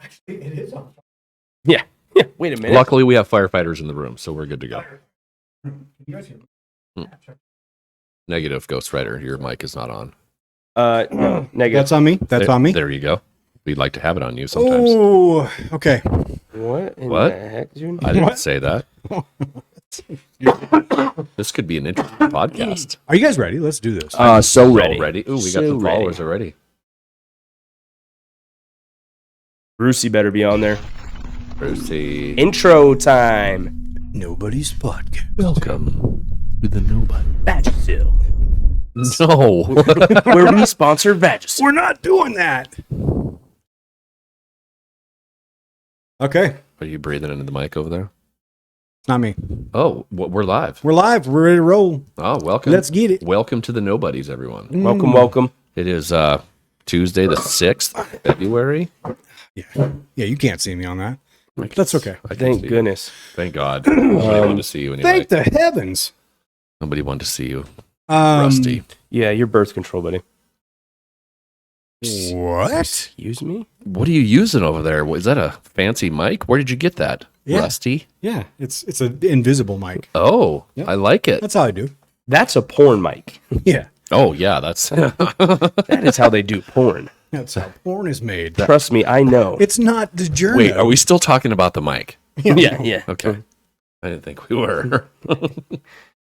Actually, it is on. Yeah. Wait a minute. Luckily, we have firefighters in the room, so we're good to go. Can you guys hear me? Hmm. Negative, Ghost Rider. Your mic is not on. No, negative. That's on me. That's on me. There you go. We'd like to have it on you sometimes. Oh, okay. What in What? the heck, dude? I didn't What? say that. This could be an interesting podcast. Are you guys ready? Let's do this. So ready. Already? Ooh, we got So some ready. followers already. Brucey better be on there. Brucey. Intro time. Nobody's podcast. Welcome to the Nobody. Vagisil. No. Where we sponsor Vagisil. We're not doing that. Okay. Are you breathing into the mic over there? It's not me. Oh, we're live. We're live. We're ready to roll. Oh, welcome. Let's get it. Welcome to the Nobodies, everyone. Welcome. It is Tuesday, the 6th of February. Yeah, you can't see me on that. That's okay. I can Thank see you. goodness. Thank God. Nobody wanted to see you anyway. Thank the heavens. Nobody wanted to see you. Um, Rusty. Yeah, your birth control, buddy. What? Excuse me? What are you using over there? Is that a fancy mic? Where did you get that? Yeah. Rusty? Yeah, it's an invisible mic. Oh, Yep. I like it. That's how I do. That's a porn mic. Yeah, Oh, yeah, that's... That is how they do porn. that's how porn is made. Trust me, I know. It's not the journey. Wait, are we still talking about the mic? Yeah. Okay. I didn't think we were.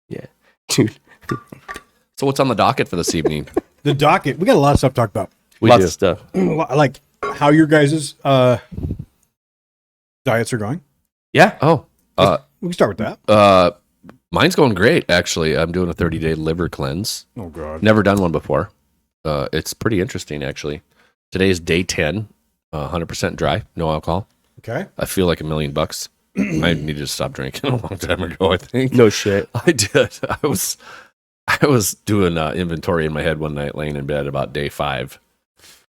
Yeah. Dude, So what's on the docket for this evening? The docket. We got a lot of stuff to talk about. We lots do. of stuff. Like how your guys' diets are going. Yeah. Oh, We can start with that. mine's going great, actually. I'm doing a 30-day liver cleanse. Oh God. Never done one before. It's pretty interesting, actually. Today is day 10, 100% dry, no alcohol. Okay. I feel like $1,000,000. I needed to stop drinking a long time ago, I think. No shit. I did. I was doing inventory in my head one night, laying in bed about day 5,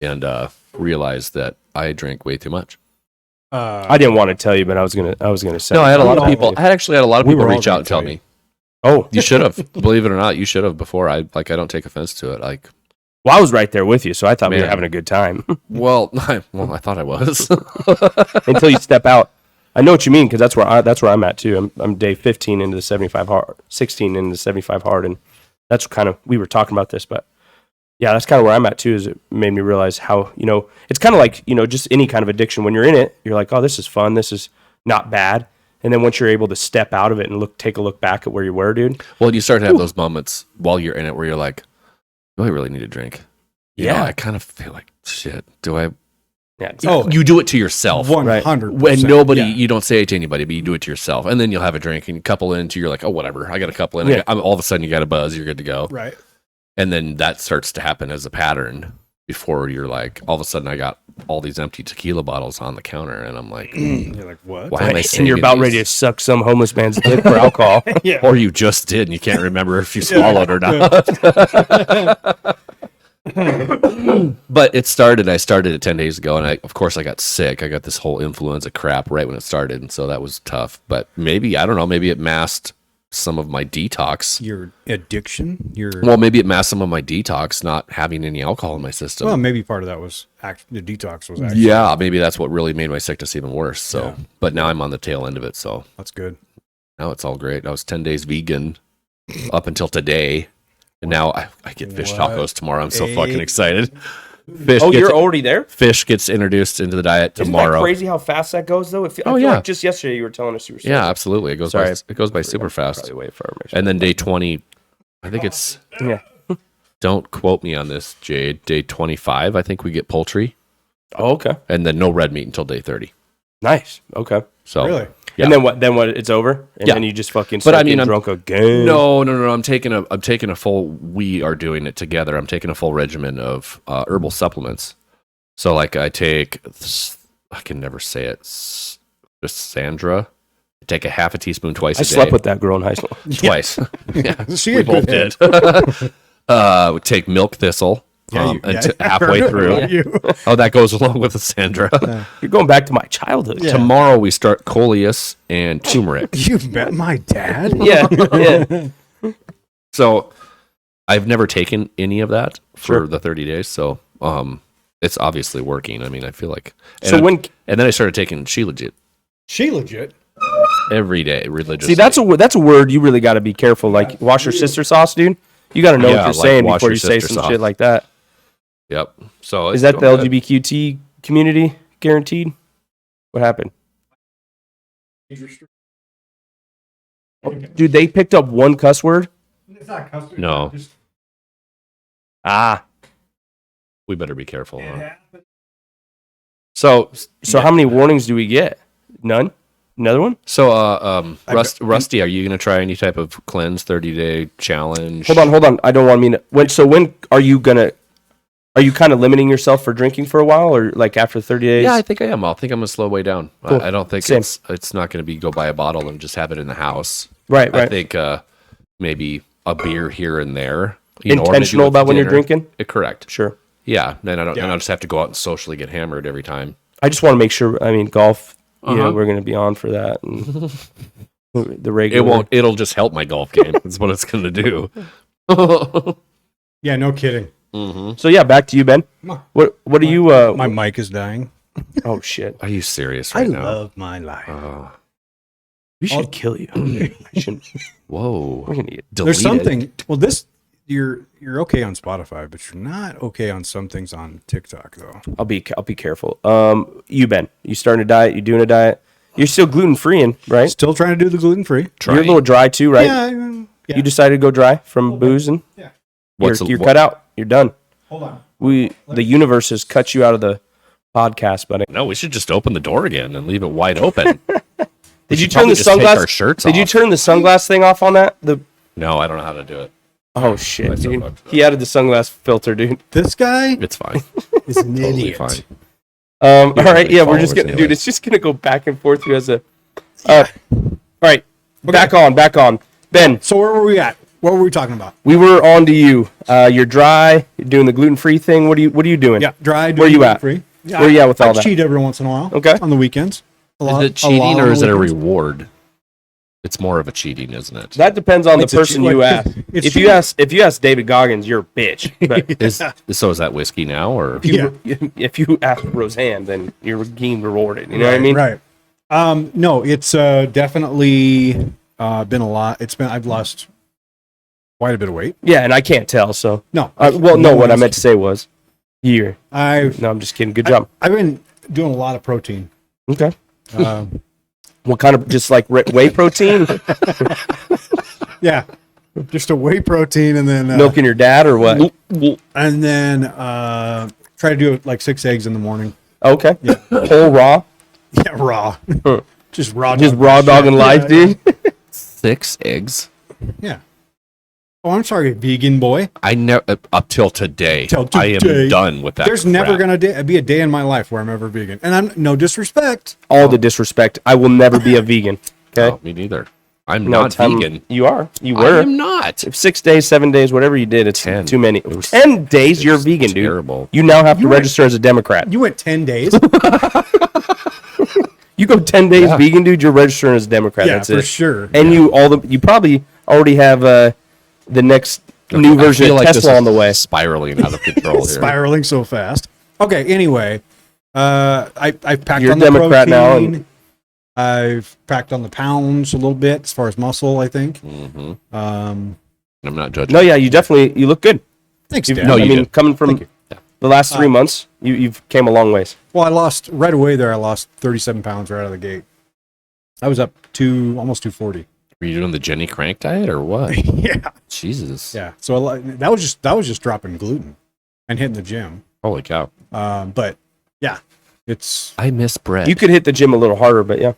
and realized that I drank way too much. I didn't want to tell you, but I was gonna say. No, I had a lot of all- people. I had actually had a lot of We people were all reach out gonna and tell tell you. me. Oh, You should have. Believe it or not, you should have before. I don't take offense to it. Like, well, I was right there with you, so I thought we were Man. having a good time well, I thought I was. until you step out. I know what you mean because that's where I'm at too. I'm day 15 into the 75 hard, 16 into the 75 hard, and that's kind of we were talking about this, but yeah, that's kind of where I'm at too. Is it made me realize how it's kind of like just any kind of addiction. When you're in it, you're like, oh, this is fun, this is not bad, and then once you're able to step out of it and take a look back at where you were, dude. Well, you start to have those moments while you're in it where you're like, do I really need a drink? You know, Yeah. I kind of feel like shit. Do I? Yeah, exactly. Oh, You do it to yourself. 100%. When nobody, Yeah. you don't say it to anybody, but you do it to yourself, and then you'll have a drink and a couple into, you're like, oh, whatever, I got a couple in. Yeah. All of a sudden, you got a buzz, you're good to go, Right. and then that starts to happen as a pattern. Before you're like, all of a sudden, I got all these empty tequila bottles on the counter, and I'm like, You're like, what? why am I and you're about ready to suck some homeless man's dick for alcohol. Yeah. Or you just did, and you can't remember if you swallowed or not. But it started. I started it 10 days ago, and of course I got sick. I got this whole influenza crap right when it started, and so that was tough. But maybe, I don't know, maybe it masked some of my detox. Your addiction. Well, maybe it masked some of my detox, not having any alcohol in my system. Well, maybe part of that was the detox was actually. Yeah, maybe that's what really made my sickness even worse. So, Yeah. but now I'm on the tail end of it, so That's good. now it's all great. I was 10 days vegan up until today, and now I get fish What tacos tomorrow. I'm so a- fucking excited. Fish Oh, gets, you're already there? fish gets introduced into the diet Isn't tomorrow. that crazy how fast that goes, though? I feel yeah. like just yesterday you were telling us you were Yeah, absolutely. It goes Sorry. by, it goes by super fast. Probably way far. And then day 20, I think it's, Yeah. don't quote me on this, Jade. Day 25, I think we get poultry, Oh, okay. and then no red meat until day 30. Nice. Okay. So Really? Yeah. And then what? Then what? It's over, and Yeah. then you just fucking. But Start I mean, getting drunk again. No. I'm taking a full. We are doing it together. I'm taking a full regimen of herbal supplements. So like I take, I can never say it. Just Sandra. I take a half a teaspoon twice I a day. slept with that girl in high school. Twice. Yeah, She we had both good did. We take milk thistle. Yeah, Halfway through. You. Oh, that goes along with the Sandra. You're going back to my childhood. Yeah. Tomorrow we start coleus and turmeric. You met my dad? Yeah. Yeah. So I've never taken any of that for Sure. the 30 days. So it's obviously working. I mean, I feel like. So And then I started taking She Legit She legit. every day religiously. See, that's a word you really got to be careful. Like wash your sister sauce, dude. You got to know Yeah, what you're like saying wash before your you say sister some sauce. shit like that. Yep. So Is that the LGBTQ community guaranteed? What happened? Dude, they picked up one cuss word. It's not custom. No. Ah, We better be careful. Huh? So so how many warnings do we get? None. Another one? So Rusty, are you gonna try any type of cleanse 30-day challenge? Hold on. I don't want me to. When are you gonna? Are you kind of limiting yourself for drinking for a while, or like after 30 days? Yeah, I think I am. I think I'm gonna slow way down. Cool. I don't think Same. it's not gonna be go buy a bottle and just have it in the house. Right. I think maybe a beer here and there. You know, or maybe Intentional with about when you're dinner. drinking. Correct. Sure. Yeah. Then I don't. Yeah. And I just have to go out and socially get hammered every time. I just want to make sure. I mean, golf. You know, Uh-huh. we're gonna be on for that. And the It regular. won't. It'll just help my golf game. That's what it's gonna do. Yeah, no kidding. Mm-hmm. So yeah, back to you, Ben. My- What do you? My mic is dying. Oh shit! Are you serious right now? love my life. We should I'll- kill you. I shouldn't. Whoa. We're gonna get. There's Deleted. something. Well, this you're okay on Spotify, but you're not okay on some things on TikTok though. I'll be careful. You Ben, you starting a diet? You doing a diet? You're still gluten free, right? Still trying to do the gluten free. You're a little dry too, right? Yeah. You decided to go dry from booze, and you're cut out. You're done. Hold on. The universe has cut you out of the podcast, buddy. No, we should just open the door again and leave it wide open. Did you should turn probably the just take sunglass? our shirts Did you off. turn the sunglass thing off on that? No, I don't know how to do it. Oh shit, That's so dude! fucked up. He added the sunglass filter, dude. This guy It's fine. is an Totally idiot. fine. All right, many yeah, we're just followers gonna, dude. anyway? It's just gonna go back and forth through as a. All right, back on. Ben, So where were we at? What were we talking about? we were on to you. You're dry. You're doing the gluten free thing. What are you doing? Yeah, dry. Where you at? Free. Yeah, Where you at with all I that? cheat every once in a while. Okay. On the weekends. Is it cheating or is it a reward? reward? It's more of a cheating, isn't it? That depends on the It's a person cheat- you like, ask. it's If cheating. you ask David Goggins, you're a bitch. But So is that whiskey now or Yeah. if you ask Roseanne, then you're being rewarded. You know what I mean? Right. No, it's definitely been a lot. I've lost quite a bit of weight. Yeah, and I can't tell. So, No. well, no. What I one meant to say was, year. I've No, I'm just kidding. Good job. I've been doing a lot of protein. Okay. Um, What kind of just like whey protein, yeah, just a whey protein, and then milking your dad or what? and then try to do it like 6 eggs in the morning. Okay. Whole raw, Yeah, raw. Just raw. just dog raw shit. dog in life, Yeah, dude. 6 eggs? Yeah. Oh, I'm sorry, vegan boy. I never up till today. Till I today. am done with that. There's never crap. gonna be a day in my life where I'm ever vegan, and I'm no disrespect. All the disrespect. I will never be a vegan. Okay. No, me neither. I'm No, not Tom, vegan. You are. You I were. am not. If 6 days, 7 days, whatever you did, it's 10. too many. It was- 10 days, it you're was vegan, dude. terrible. You now have to You went- register as a Democrat. You went 10 days. You go 10 days Yeah. vegan, dude. You're registering as a Democrat. Yeah, That's for it. sure. And you probably already have the next new I version feel of like this Tesla is on the way. Spiraling out of control here. Spiraling so fast. Okay. Anyway, I've packed You're on a the Democrat now, protein. and- I've packed on the pounds a little bit as far as muscle. I think. hmm Um, I'm not judging. No, yeah, you look good. thanks, You've- Dad. No, I you mean, did. coming from Thank you. the last 3 months, you've came a long ways. Well, I lost right away there. I lost 37 pounds right out of the gate. I was up to almost 240. Were you doing the Jenny Crank diet or what? Yeah. Jesus. Yeah. So that was just dropping gluten and hitting the gym. Holy cow. But yeah, it's I miss bread. You could hit the gym a little harder, but yeah.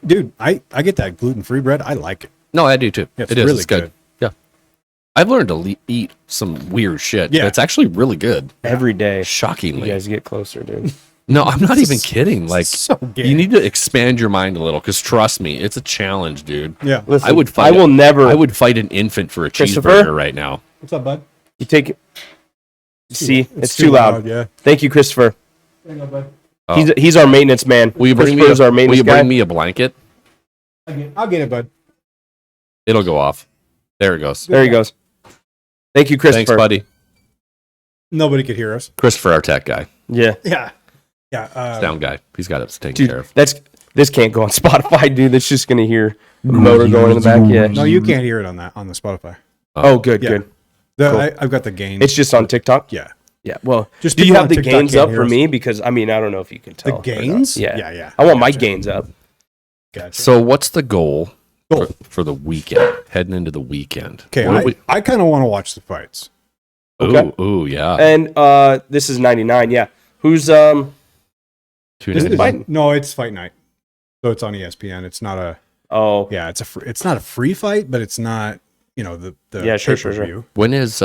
dude. I get that gluten-free bread. I like it. No, I do too. Yeah, it's It is. really It's good. good. Yeah. I've learned to eat some weird shit. Yeah. But it's actually really good. Every day, you Shockingly. guys get closer, dude. No, I'm not even kidding. Like, So gay. you need to expand your mind a little because trust me, it's a challenge, dude. Yeah. Listen, I would I fight. will never. I would fight an infant for a Christopher? cheeseburger right now. What's up, bud? You take it. See, it's too loud. Yeah. Thank you, Christopher. Oh. He's our maintenance man. Will you bring me Christopher's our will maintenance you guy. bring me a blanket? I'll get it, bud. It'll go off. There it goes. There he goes. Thank you, Christopher. Thanks, buddy. Nobody could hear us. Christopher, our tech guy. Yeah. Yeah. Yeah. Sound guy. He's got it taken care Dude, of. this can't go on Spotify, dude. That's just gonna hear the motor going in the back. Yeah. No, you can't hear it on the Spotify. Oh, good, Yeah. good. Cool. I've got the gain. It's just on TikTok. yeah. Yeah. Well, Just do you people have on the TikTok gains can't up hear for us. me? Because I mean, I don't know if you can tell. The gains? Yeah. Yeah. I want my Gotcha. gains up. Gotcha. So what's the goal Goal. for the weekend? Heading into the weekend. Okay, What do I kind of want to watch the fights. Okay. Ooh, yeah. And this is 99. Yeah. Who's Tune Is in. it- fighting? No, it's fight night. So it's on ESPN. It's not a Oh, yeah. It's not a free fight, but it's not the Yeah, sure. pay-per-view. When is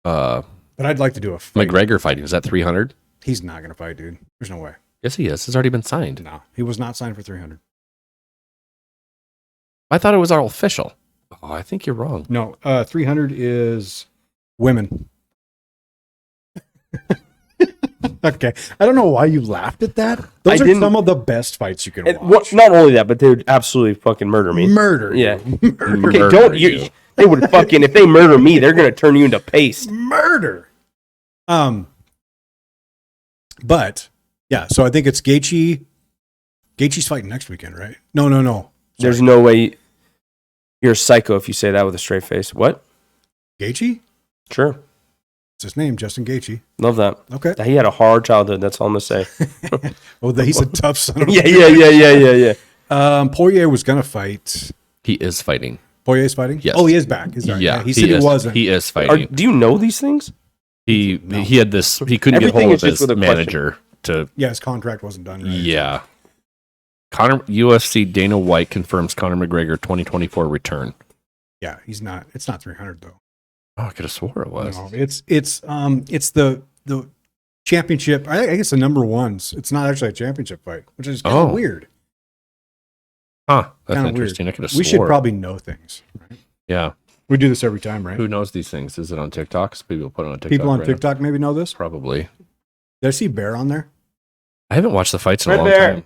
But I'd like to do a fight. McGregor fighting? Is that 300? He's not going to fight, dude. There's no way. Yes, he is. It's already been signed. No, he was not signed for 300. I thought it was all official. Oh, I think you're wrong. No, 300 is women. Okay, I don't know why you laughed at that. Those are didn't- some of the best fights you can and watch. not only that, but they would absolutely fucking murder me. Murder. Yeah. You. Okay, Murder don't you. you? They would fucking if they murder me, they're gonna turn you into paste. Murder. But yeah, so I think it's Gaethje. Gaethje's fighting next weekend, right? No. There's no way you're a psycho if you say that with a straight face. What? Gaethje? Sure, It's his name, Justin Gaethje. love that. Okay. He had a hard childhood. That's all I'm gonna say. Oh, he's a tough son of a Yeah. Poirier was gonna fight. He is fighting. Poirier's fighting? Yes. Oh, he is back. Is that right? Yeah, He said he is. wasn't. He is Are, fighting. do you know these things? He had this. He couldn't get Everything hold is of just his with a question. manager to. Yeah, his contract wasn't done right. Yeah. UFC Dana White confirms Conor McGregor 2024 return. Yeah, he's not. It's not 300 though. Oh, I could have swore it was. No, it's the championship. I guess the number ones. It's not actually a championship fight, which is kind of weird. Huh. That's Kinda interesting. I could have We swore. should probably know things. Right? Yeah. We do this every time, right? Who knows these things? Is it on TikTok? People put it on TikTok. People on right now. TikTok maybe know this. Probably. Did I see Bear on there? I haven't watched the fights in a Fred long Bear. time.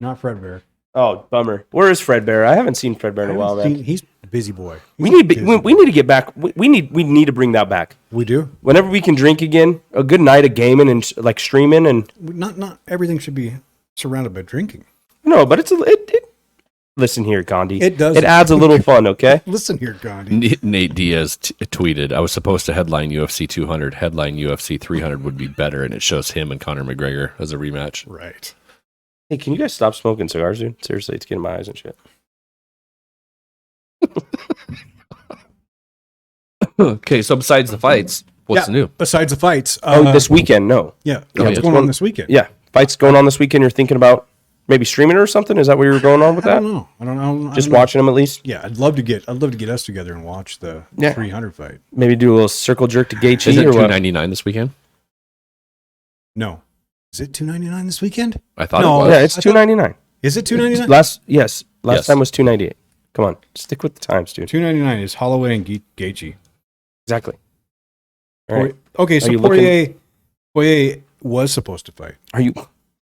Not Fred Bear. Oh, bummer. Where is Fred Bear? I haven't seen Fred Bear in a while. Man. He's a busy boy. We He's need a busy we need to get back. We need to bring that back. We do. Whenever we can drink again, a good night of gaming and like streaming and Not everything should be surrounded by drinking. no, but it. Listen here, Gandhi. It does. It adds a little fun, okay? Listen here, Gandhi. Nate Diaz tweeted, I was supposed to headline UFC 200. Headline UFC 300 would be better. And it shows him and Conor McGregor as a rematch. Right. Hey, can you guys stop smoking cigars, dude? Seriously, it's getting my eyes and shit. Okay, so besides the fights, what's Yeah, new? Besides the fights. This weekend, no. Yeah. Oh, What's yeah. going on this weekend? Yeah, fights going on this weekend. You're thinking about maybe streaming it or something? Is that where you're going on with I that? don't know. I don't know. Just watching them at least. Yeah, I'd love to get us together and watch the Yeah. 300 fight. Maybe do a little circle jerk to Gaethje Is it or what? $2.99 this weekend? No. Is it $2.99 this weekend? I thought No. it was. Yeah, it's $2.99. Is it $2.99? Last Yes. time was $2.98. Come on, stick with the times, dude. $2.99 is Holloway and Gaethje. Exactly. All right. Okay, so you Poirier was supposed to fight, Are you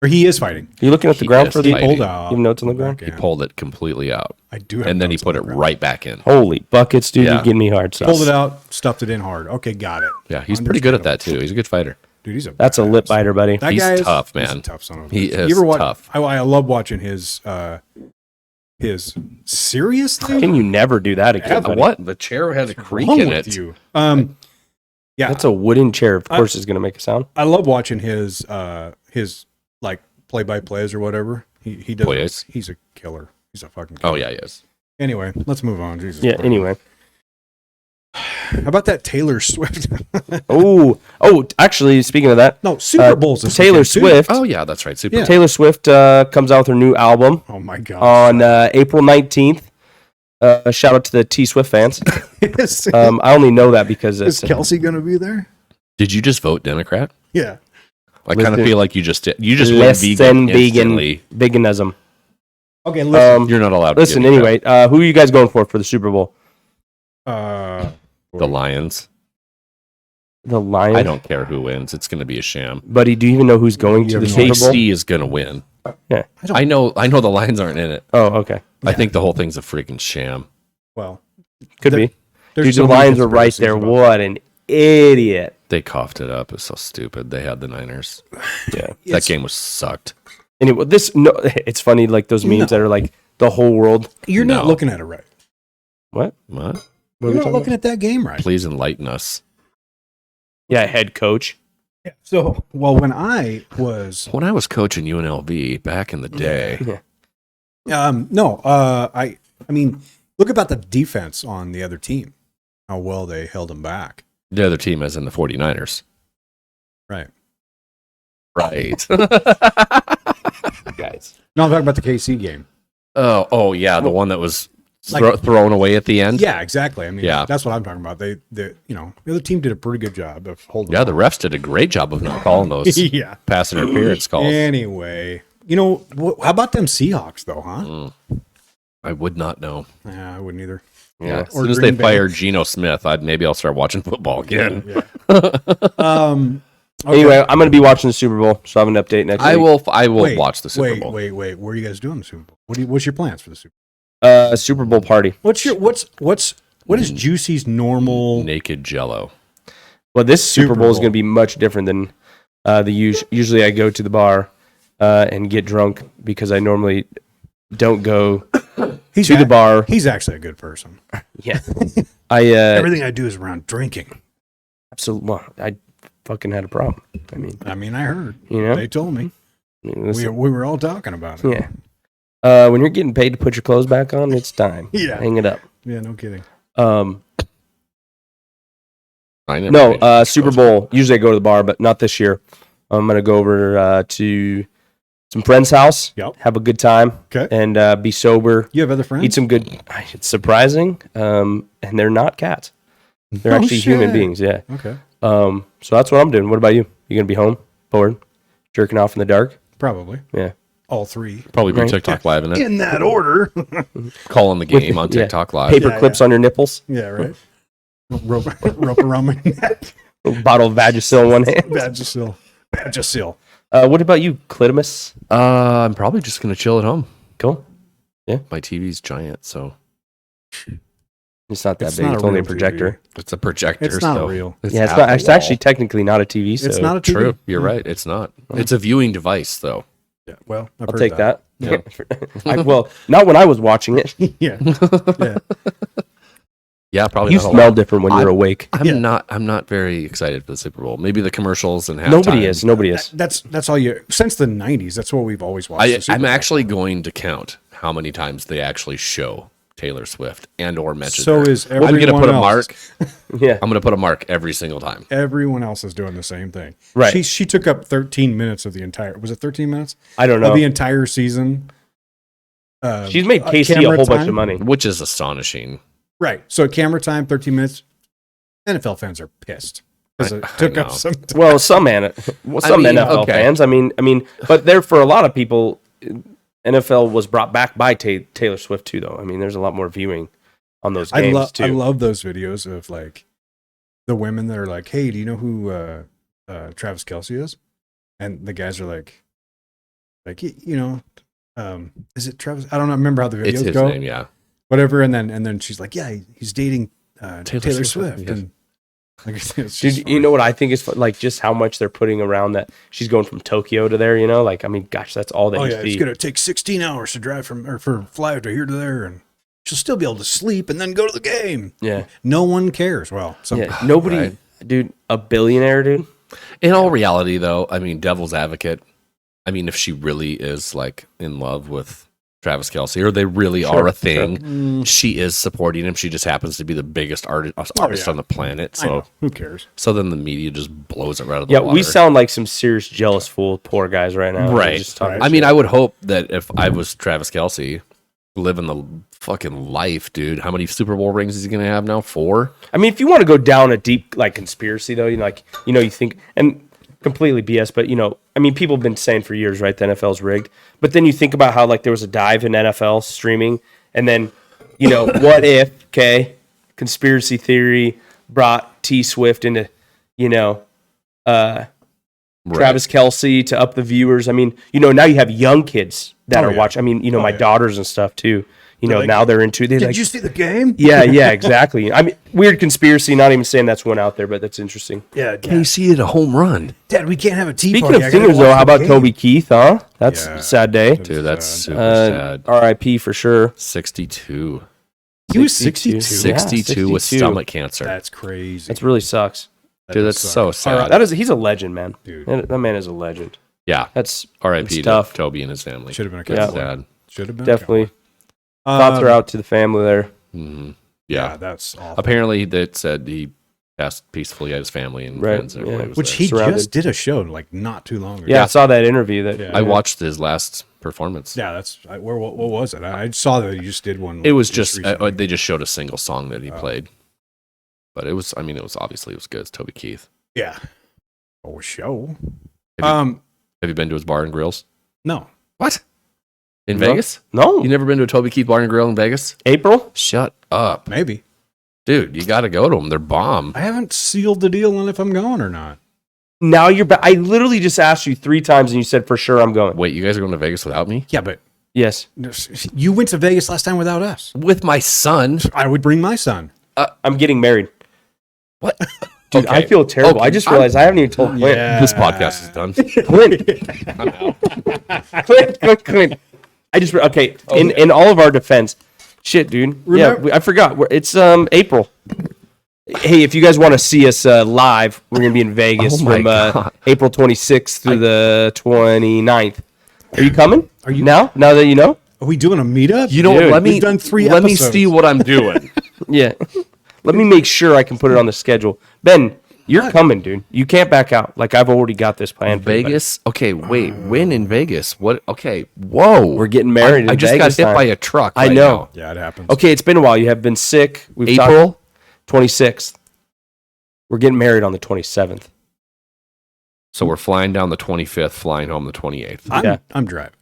or he is fighting. looking at the He ground is for the fighting. Pulled out. You have notes on the ground? He pulled it completely out. I do have And then he notes put on it the ground. right back in. Holy buckets, dude! Yeah. You're getting me hard. Sauce. Pulled it out, stuffed it in hard. Okay, got it. Yeah, he's pretty good at that too. He's a good fighter. Dude, he's a That's a lip badass. biter, buddy. That He's guy is tough, he's a man. tough son of a He bitch. is You ever watch, tough. I love watching his seriously. Can you never do that again? buddy? What? The chair has a creak wrong in with it. you? Yeah, That's a wooden chair. Of course, it's gonna make a sound. I love watching his like play by plays or whatever. He does. Plays? He's a killer. He's a fucking killer. Oh, yeah, he is. Anyway, let's move on. Jesus. Yeah. Christ. Anyway. How about that Taylor Swift? Oh. Actually, speaking of that, No, Super Bowl's this Taylor weekend, too. Swift. Oh, yeah, that's right. Super. Yeah. Taylor Swift comes out with her new album Oh my god. on April 19th. A shout out to the T Swift fans. is I only know that because it's Kelsey going to be there? Did you just vote Democrat? Yeah. I kind of Listen- feel like you just did. You just went less vegan than vegan instantly. veganism. Okay, listen. You're not allowed to Listen, get anyway, who are you guys going for the Super Bowl? the Lions. The Lions. I don't care who wins. It's going to be a sham. Buddy, do you even know who's going to You the have no Super Bowl? KC is going to win. Yeah. I know the Lions aren't in it. Oh, okay. I think the whole thing's a freaking sham. Well, Could There- be. there's Dude, so the many Lions are right conspiracies there. about What an idiot. They coughed it up. It's so stupid. They had the Niners. Yeah. That game was sucked. Anyway, it's funny, like those memes that are like the whole world. You're not No. looking at it right. What? What? You're not looking at that game right. Please enlighten us. Yeah, head coach. Yeah. So, well, when I was, When I was coaching UNLV back in the day, I mean, look about the defense on the other team, how well they held them back. the other team as in the 49ers. Right. Right. Guys. No, I'm talking about the KC game. oh yeah, the one that was Like- thrown away at the end. Yeah, exactly. I mean, Yeah. that's what I'm talking about. They, the other team did a pretty good job of holding. Yeah, the refs did a great job of not calling those yeah. pass interference calls. Anyway, how about them Seahawks though, huh? I would not know. Yeah, I wouldn't either. Yeah, as Or soon as Green they Bay. fired Geno Smith, I'll start watching football again. Yeah. Okay. Anyway, I'm going to be watching the Super Bowl, so I have an update next I week. will Wait, watch the Super wait, Bowl. Wait. What are you guys doing in the Super Bowl? What's your plans for the Super A Super Bowl party. Bowl? What is Juicy's normal? Naked Jello. Well, this Super Super Bowl is Bowl. going to be much different than usually I go to the bar and get drunk because I normally don't go He's to the bar. He's actually a good person. Yeah. I Everything I do is around drinking. absolutely. Well, I fucking had a problem. I mean, I heard. You know? They told me. Listen, We were all talking about it. yeah. When you're getting paid to put your clothes back on, it's time. Yeah. Hang it up. Yeah, no kidding. I never No, paid Super Bowl. Usually I go to the bar, but not this year. I'm gonna go over to some friend's house. Yep. Have a good time. Okay. And be sober. You have other friends? Eat some good. It's surprising. And they're not cats. They're Oh, actually human shit. beings. Yeah. Okay. So that's what I'm doing. What about you? You gonna be home, bored, jerking off in the dark? Probably. Yeah. All three. Probably be Right. TikTok live in it. In that order. Calling the game on yeah. TikTok live. Paper Yeah, clips on your nipples. yeah, right. Rope around my neck. Bottle of Vagisil in one hand. Vagisil. Vagisil. What about you, Clitimus? I'm probably just gonna chill at home. Cool. My TV's giant, so It's not that It's big. not It's a only a real projector. it's a projector. It's not so real. Yeah, it's half not. a It's wall. actually technically not a TV. So It's not a TV. True. You're right. It's not. It's a viewing device, though. Yeah, well, I've I'll heard take that. Yeah. Well, not when I was watching it. Yeah. Yeah. Yeah, probably. You not a smell lot. different when you're awake. I'm Yeah. not. I'm not very excited for the Super Bowl. Maybe the commercials and halftime. Nobody is. Nobody is. That's all you. Since the '90s, that's what we've always watched. the Super I'm Bowl. actually going to count how many times they actually show Taylor Swift and or mention So her. is I'm going to everyone put a else. mark. Yeah. I'm going to put a mark every single time. Everyone else is doing the same thing. Right. She took up 13 minutes of the entire. Was it 13 minutes I don't of know. the entire season? She's made KC a camera whole bunch time? of money. Which is astonishing. Right. So camera time, 13 minutes. NFL fans are pissed because it I took know. up some time. Well, some NFL okay. fans. I mean, but there for a lot of people, NFL was brought back by Taylor Swift too. Though I mean, there's a lot more viewing on those games too. I love those videos of like the women that are like, "Hey, do you know who Travis Kelce is?" And the guys are like, is it Travis? I don't remember how the videos It's his go. name, yeah. Whatever. And then she's like, "Yeah, he's dating Taylor Swift, Swift." yes. And like, it's just Dude, you know what I think is like just how much they're putting around that she's going from Tokyo to there. You know, like I mean, gosh, that's all that oh you yeah, see. it's gonna take 16 hours to drive for fly to here to there, and she'll still be able to sleep and then go to the game. Yeah, No one cares. Well, some yeah. Nobody, Right. dude, a billionaire, dude. In all reality, though, I mean, devil's advocate. I mean, if she really is like in love with Travis Kelce, or they really Sure, are a sure. thing, she is supporting him. She just happens to be the biggest artist yeah. on the planet. I know. So, Who cares? so then the media just blows it right out of the Yeah, water. we sound like some serious jealous fool, poor guys right now. Right. We're just talking Right. I mean, shit. I would hope that if I was Travis Kelce, living the fucking life, dude. How many Super Bowl rings is he gonna have now? 4? I mean, if you want to go down a deep like conspiracy though, you think and completely BS, but I mean, people have been saying for years, right? The NFL's rigged, but then you think about how like there was a dive in NFL streaming, and then what if conspiracy theory brought T Swift into Travis Kelce to up the viewers. I mean, now you have young kids that Oh, are yeah. watching. I mean, my yeah. daughters and stuff too. you know, like, now they're into. They're Did like, you see the game? yeah, exactly. I mean, weird conspiracy. Not even saying that's one out there, but that's interesting. Yeah, KC hit a home run. Dad, we can't have a tea Speaking party. of I gotta singers, watch though, how the about game. Toby Keith? Huh? That's Yeah. a sad day. Dude, that's sad. super sad. R.I.P. for sure. 62. He was 62. 62 with 62. stomach cancer. That's crazy. That really sucks. Dude, that's so sad. He's a legend, man. Dude. That man is a legend. Yeah. That's R.I.P. to tough. Toby and his family. Should have been a That's cowboy. sad. Should have been definitely. A Thoughts are out to the family there. Mhm. Yeah, Yeah. that's awful. Apparently, that said he passed peacefully at his family and Right, friends. And everybody yeah. was Which there. he surrounded. just did a show like not too long ago. Yeah, I saw that interview. That Yeah. I watched his last performance. Yeah, that's where. What was it? I saw that he just did one. It was just recently. they just showed a single song that he played, but it was. I mean, it was obviously it was good. It's Toby Keith. Yeah. Oh, a show. Have you been to his bar and grills? No. What? In No. Vegas? No, You never been to a Toby Keith bar and grill in Vegas? April. Shut up, Maybe. dude. You got to go to them. They're bomb. I haven't sealed the deal on if I'm going or not. Now you're back. I literally just asked you 3 times and you said for sure I'm going. Wait, you guys are going to Vegas without me? Yeah, but Yes, you went to Vegas last time without us. With my son? I would bring my son. I'm getting married. What? Dude, I Okay. feel terrible. Okay, I just realized I haven't even told Clint. This podcast is done. Clint. I just okay. In all of our defense, shit, dude. Remember- Yeah, I forgot. It's April. Hey, if you guys want to see us live, we're gonna be in Vegas Oh my from God. April 26th through the 29th. Are you coming? Are you- now? Now that you know? Are we doing a meetup? You know, Dude, let me we've done 3 let me episodes. see what I'm doing. Yeah. Let me make sure I can put it on the schedule. Ben, you're coming, dude. You can't back out. Like I've already got this planned. for you, buddy. Vegas? Okay, wait. When in Vegas? What? Okay. Whoa. We're getting married. I in just Vegas got hit time. by a truck. I right know. now. Yeah, it happens. Okay, it's been a while. You have been sick. We've talked- April? 26th. We're getting married on the 27th. So we're flying down the 25th, flying home the 28th. Yeah. I'm driving.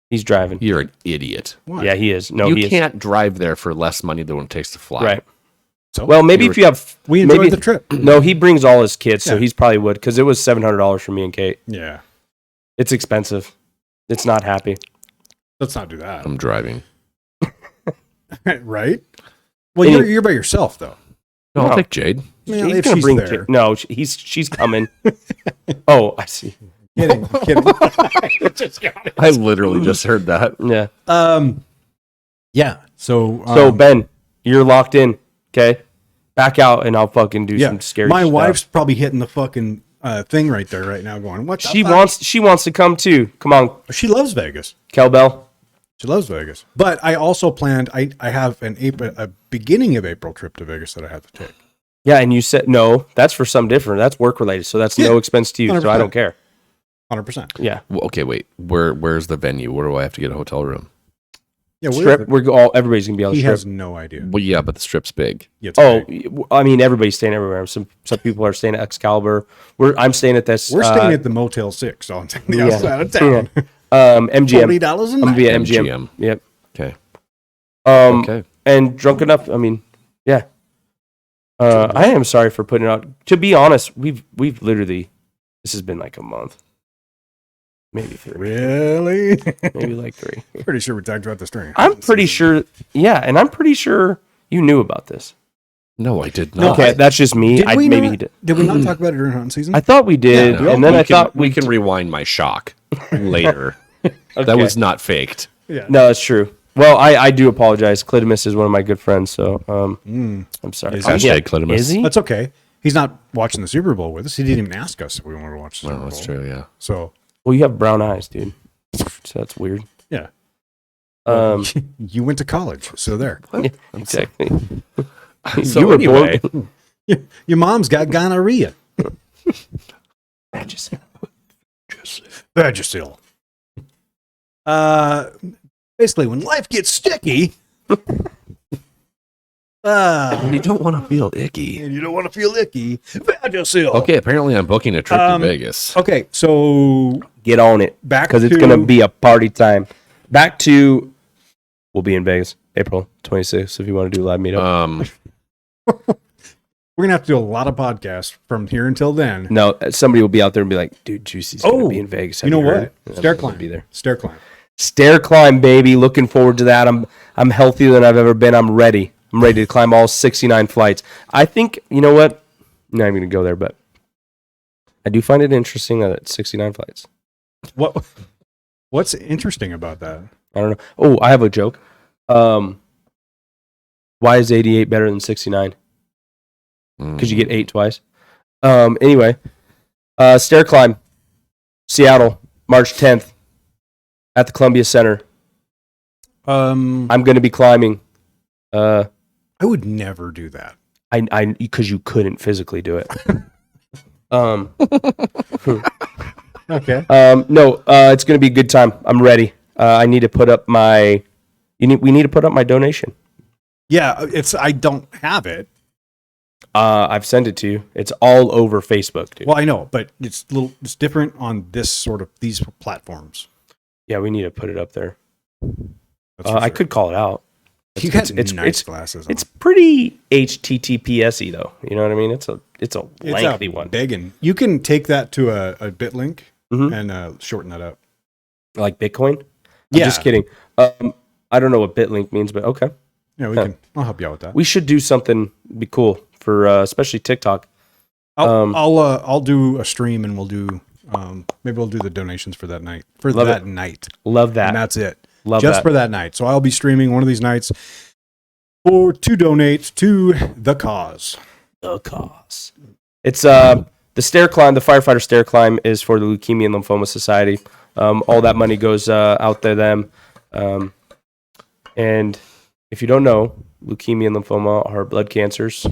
He's driving. You're an idiot. Why? Yeah, he is. No, you he can't drive there for less money than what it takes to fly. is. Right. So Well, maybe You if you have. we enjoyed maybe, the trip. No, he brings all his kids, so Yeah. he's probably would because it was $700 for me and Kate. Yeah. It's expensive. It's not happy. Let's not do that. I'm driving. Right? Well, Any- you're by yourself though. No, I'll No. take Jade. Yeah, he's if gonna she's bring. there. No, she's coming. Oh, I see. Kidding. I literally just heard that. Yeah. Yeah. So So Ben, you're locked in. Okay. Back out, and I'll fucking do yeah, some scary. my stuff. wife's probably hitting the fucking thing right there right now, going, "What?" the She fuck?" wants to come too. Come on, She loves Vegas. Kelbell. She loves Vegas. But I also planned. I have a beginning of April trip to Vegas that I have to take. Yeah, and you said no. That's for some different. That's work related, so that's Yeah, no expense to you. So I 100%. don't care. 100%. Yeah, Well, okay, wait. Where's the venue? Where do I have to get a hotel room? Yeah. strip. Everybody's gonna be on the He strip. has no idea. Well, yeah, but the strip's big. Yeah, it's Oh, big. I mean, everybody's staying everywhere. Some people are staying at Excalibur. I'm staying at this. We're staying at the Motel 6 on the yeah. outside of town. MGM. $40 a I'm gonna night. be at MGM. MGM. Yep. Okay. Okay. And drunk enough. I mean, yeah. I am sorry for putting it out. To be honest, we've literally. This has been like a month, maybe 3, Really? maybe like 3. Pretty sure we talked about the string. I'm pretty sure. Yeah, and I'm pretty sure you knew about this. No, I did No, not. Okay, that's just me. Did we Maybe not, he did. did we not talk about it during hunting season? I thought we did, Yeah, and then I thought we can rewind my shock later. That Okay. was not faked. yeah. No, that's true. Well, I do apologize. Clitimus is one of my good friends, so I'm sorry. Is he? Hashtag Clitimus. Is he? That's okay. He's not watching the Super Bowl with us. He didn't even ask us if we wanted to watch the Super Oh, Bowl. that's true. Yeah. So, Well, you have brown eyes, dude. So that's weird. yeah. You went to college, so there. yeah, exactly. So you were anyway, born. Your mom's got gonorrhea. Vagisil. Basically, when life gets sticky, you don't want to feel icky. and you don't want to feel icky, Vagisil. Okay, apparently I'm booking a trip to Vegas. Okay, so Get on it, back because it's to- gonna be a party time. Back to, we'll be in Vegas, April 26th. If you want to do a live meetup. we're gonna have to do a lot of podcasts from here until then. No, somebody will be out there and be like, "Dude, Juicy's gonna Oh, be in Vegas." You know Have what? heard?" And Stair I'm gonna climb. be there. Stair climb. Stair climb, baby. Looking forward to that. I'm healthier than I've ever been. I'm ready. I'm ready to climb all 69 flights. I think, you know what? I'm not even going to go there, but I do find it interesting that it's 69 flights. What's interesting about that? I don't know. Oh, I have a joke. Why is 88 better than 69? Because you get 8 twice. Anyway, stair climb, Seattle, March 10th at the Columbia Center. I'm going to be climbing. I would never do that. Because you couldn't physically do it. Okay. No, it's going to be a good time. I'm ready. I need to put up my. We need to put up my donation. Yeah, I don't have it. I've sent it to you. It's all over Facebook, dude. Well, I know, but it's different on these platforms. Yeah, we need to put it up there. That's for I sure. could call it out. You got nice glasses on. It's pretty HTTPS-y though. You know what I mean? It's a lengthy one. Big, and you can take that to a BitLink Mhm. and shorten that up. Like Bitcoin? Yeah. I'm just kidding. I don't know what BitLink means, but okay. Yeah, we can. I'll help you out with that. We should do something be cool for especially TikTok. I'll do a stream and we'll do maybe we'll do the donations for that night. Love that it. night. Love that. And that's it. Love Just that. for that night. So I'll be streaming one of these nights to donate to the cause. The cause. It's the stair climb, the firefighter stair climb is for the Leukemia and Lymphoma Society. All that money goes out to them. And if you don't know, leukemia and lymphoma are blood cancers.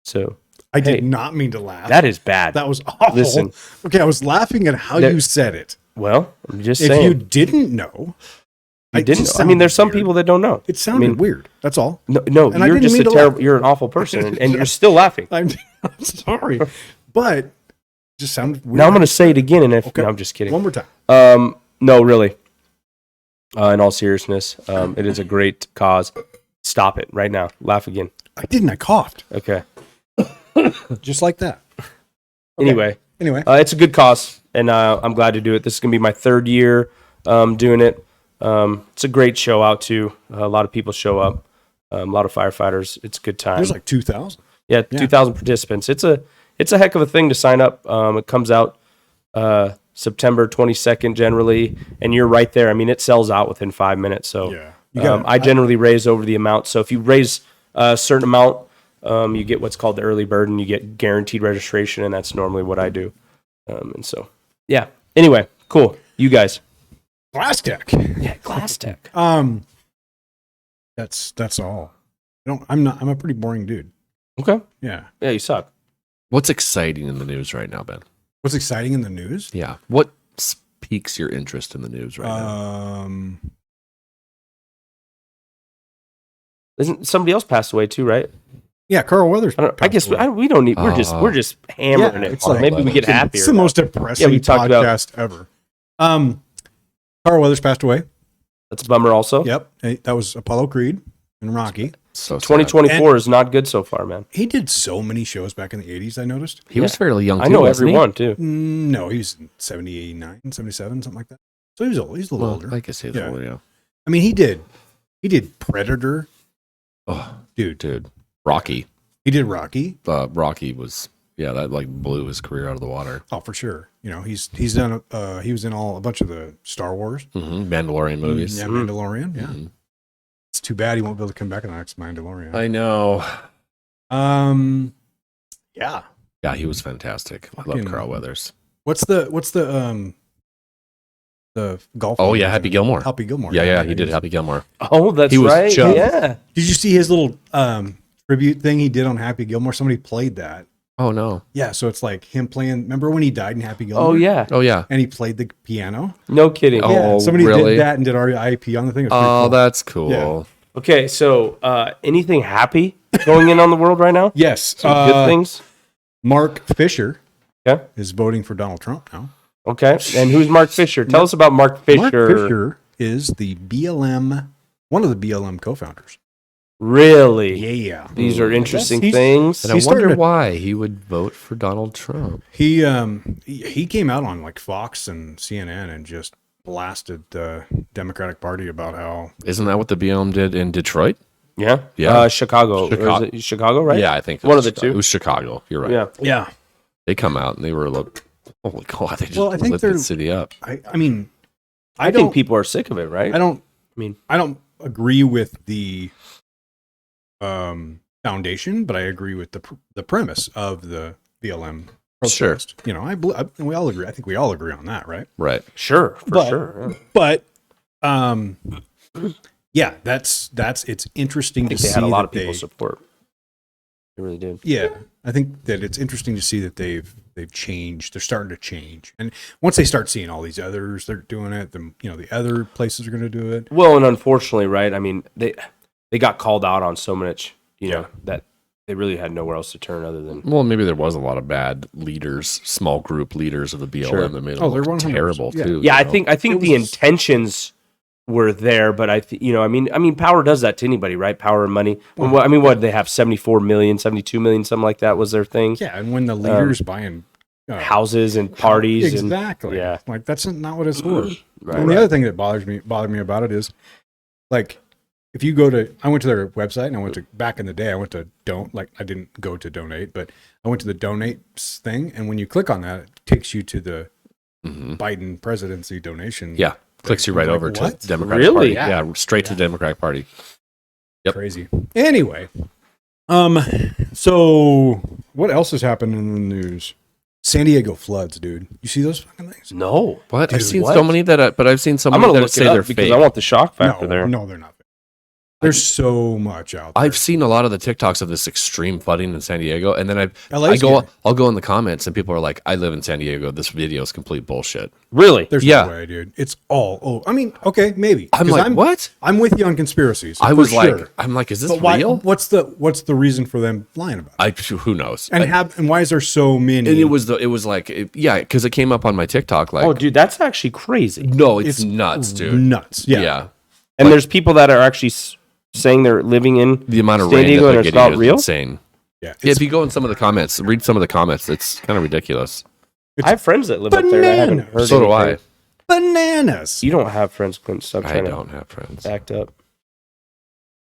So I did not mean to laugh. that is bad. That was awful. Listen. Okay, I was laughing at how There- you said it. Well, I'm just If saying. you didn't know, I it didn't. just Know. I mean, there's some sounded people that don't know. It sounded weird. That's all. No, And I you're didn't just mean a to terrible. laugh. You're an awful person, and you're still laughing. I'm sorry, but it just sounded weird. Now I'm going to say it again, and if Okay. no, I'm just kidding. one more time. No, really. In all seriousness, it is a great cause. Stop it right now. Laugh again. I didn't. I coughed Okay. just like that. Anyway, Anyway, it's a good cause, and I'm glad to do it. This is going to be my 3rd year doing it. It's a great show out too. A lot of people show up. A lot of firefighters. It's a good time. there's like 2,000. Yeah, 2,000 participants. It's a heck of a thing to sign up. It comes out September 22nd generally, and you're right there. I mean, it sells out within 5 minutes. So Yeah. I generally raise over the amount. So if you raise a certain amount, you get what's called the early bird, and you get guaranteed registration, and that's normally what I do. And so, yeah. Anyway, cool. You guys. Glass Tech. Yeah, Glass Tech. That's all. I'm a pretty boring dude. Okay. Yeah. Yeah, you suck. What's exciting in the news right now, Ben? What's exciting in the news? Yeah. What piques your interest in the news right now? Isn't somebody else passed away too, right? Yeah, Carl Weathers. I guess we don't need. We're just hammering Yeah, it. it's like- Maybe we get happier. It's the most depressing we talked about- podcast ever. Carl Weathers passed away. That's a bummer. Also, Yep. That was Apollo Creed and Rocky. So sad. 2024 is not good so far, man. He did so many shows back in the 80s, I noticed. He was fairly young. I too, know wasn't he? everyone too. No, he was in 79, 77, something like that. So he was old. He's a little Well, older. I guess he's Yeah. older, yeah. I mean, he did Predator. Oh, Dude. Rocky. He did Rocky. Rocky was, that like blew his career out of the water. Oh, for sure. You know, he's done. He was in a bunch of the Star Wars. Mandalorian movies. Yeah, Mandalorian. Yeah. Mhm. It's too bad he won't be able to come back in the next Mandalorian. I know. Yeah. Yeah, he was fantastic. I love Fucking- Carl Weathers. What's the golf? Oh, one? yeah, Happy Gilmore. Happy Gilmore. Yeah, he did Happy Gilmore. Oh, that's He was right. Chuck. Yeah. Did you see his little tribute thing he did on Happy Gilmore? Somebody played that. Oh, no. Yeah, so it's like him playing. Remember when he died in Happy Gilmore? Oh yeah. Oh, yeah. And he played the piano. No kidding. Oh, Yeah, somebody really? did that and did RIP on the thing. It was pretty Oh, cool. that's cool. Yeah. Okay, so anything happy going in on the world right now? Yes. Some good things. Mark Fisher Okay. is voting for Donald Trump now. Okay. And who's Mark Fisher? Tell us about Mark Fisher. Mark Fisher is the BLM, one of the BLM co-founders. Really? Yeah. These are interesting He's- things. And I He wonder started- why he would vote for Donald Trump. He came out on like Fox and CNN and just blasted the Democratic Party about how Isn't that what the BLM did in Detroit? Yeah. Yeah. Chicago. Chicago. Or is it Chicago, right? Yeah, I think One of the Chicago. two. It was Chicago. You're right. Yeah. They come out and they were like, holy God, they just Well, I think lit they're- the city up. I mean, I think people are sick of it, right? I don't mean- I don't agree with the foundation, but I agree with the premise of the BLM Sure. protest. You know, we all agree. I think we all agree on that, right? Right. Sure, for But- sure. Yeah. But yeah, that's it's interesting I to think they see had a lot that of people support. They really did. yeah, I think that it's interesting to see that they've changed. They're starting to change, and once they start seeing all these others, they're doing it. The other places are going to do it. Well, and unfortunately, right? I mean, they got called out on so much, that they really had nowhere else to turn other than. Well, maybe there was a lot of bad leaders, small group leaders of the BLM Sure. that made it Oh, they're look 100%. terrible Yeah. too. Yeah, you I know? think It the was- intentions were there, but I mean, power does that to anybody, right? Power and money. Well, I mean, what did they have 74 million, 72 million, something like that was their thing. Yeah, and when the leaders buying Houses and parties and exactly, yeah. like that's not what it's for. Right, And the other thing that bothered me about it is, like, if you go to, I went to their website and I went to, back in the day, I went to I didn't go to donate, but I went to the donate thing, and when you click on that, it takes you to the Biden presidency donation. Yeah, clicks you right I'm like, over to what? the Democratic Really? Party. Yeah. Yeah, straight to the Democratic Party. Yep. Crazy. Anyway, so what else has happened in the news? San Diego floods, dude. You see those fucking things? No. What? I've Dude, seen what? so many but I've seen so I'm many gonna that look say it they're up because fake. I want the shock factor No, there. no, they're not. There's so much out there. I've seen a lot of the TikToks of this extreme flooding in San Diego, and then LA's scary. I'll go in the comments, and people are like, "I live in San Diego. This video is complete bullshit." Really? There's Yeah. no way, dude. It's all. Oh, I mean, okay, maybe. I'm 'Cause like, what? I'm with you on conspiracies. I for was sure. like, I'm like, is this but why? real? What's the reason for them lying about it? Who knows? And why is there so many? And it was because it came up on my TikTok. Like, Oh, dude, that's actually crazy. no, it's nuts, dude. nuts. Yeah. Yeah. And there's people that are actually saying they're living in The amount of San rain Diego that and they're it's getting not is real. insane. Yeah. Yeah, if you go in some of the comments, read some of the comments. It's kind of ridiculous. I have friends that live up there. And I haven't bananas. heard So do anything. I. bananas. You don't have friends, Clint. Stop I trying to don't have friends. act up.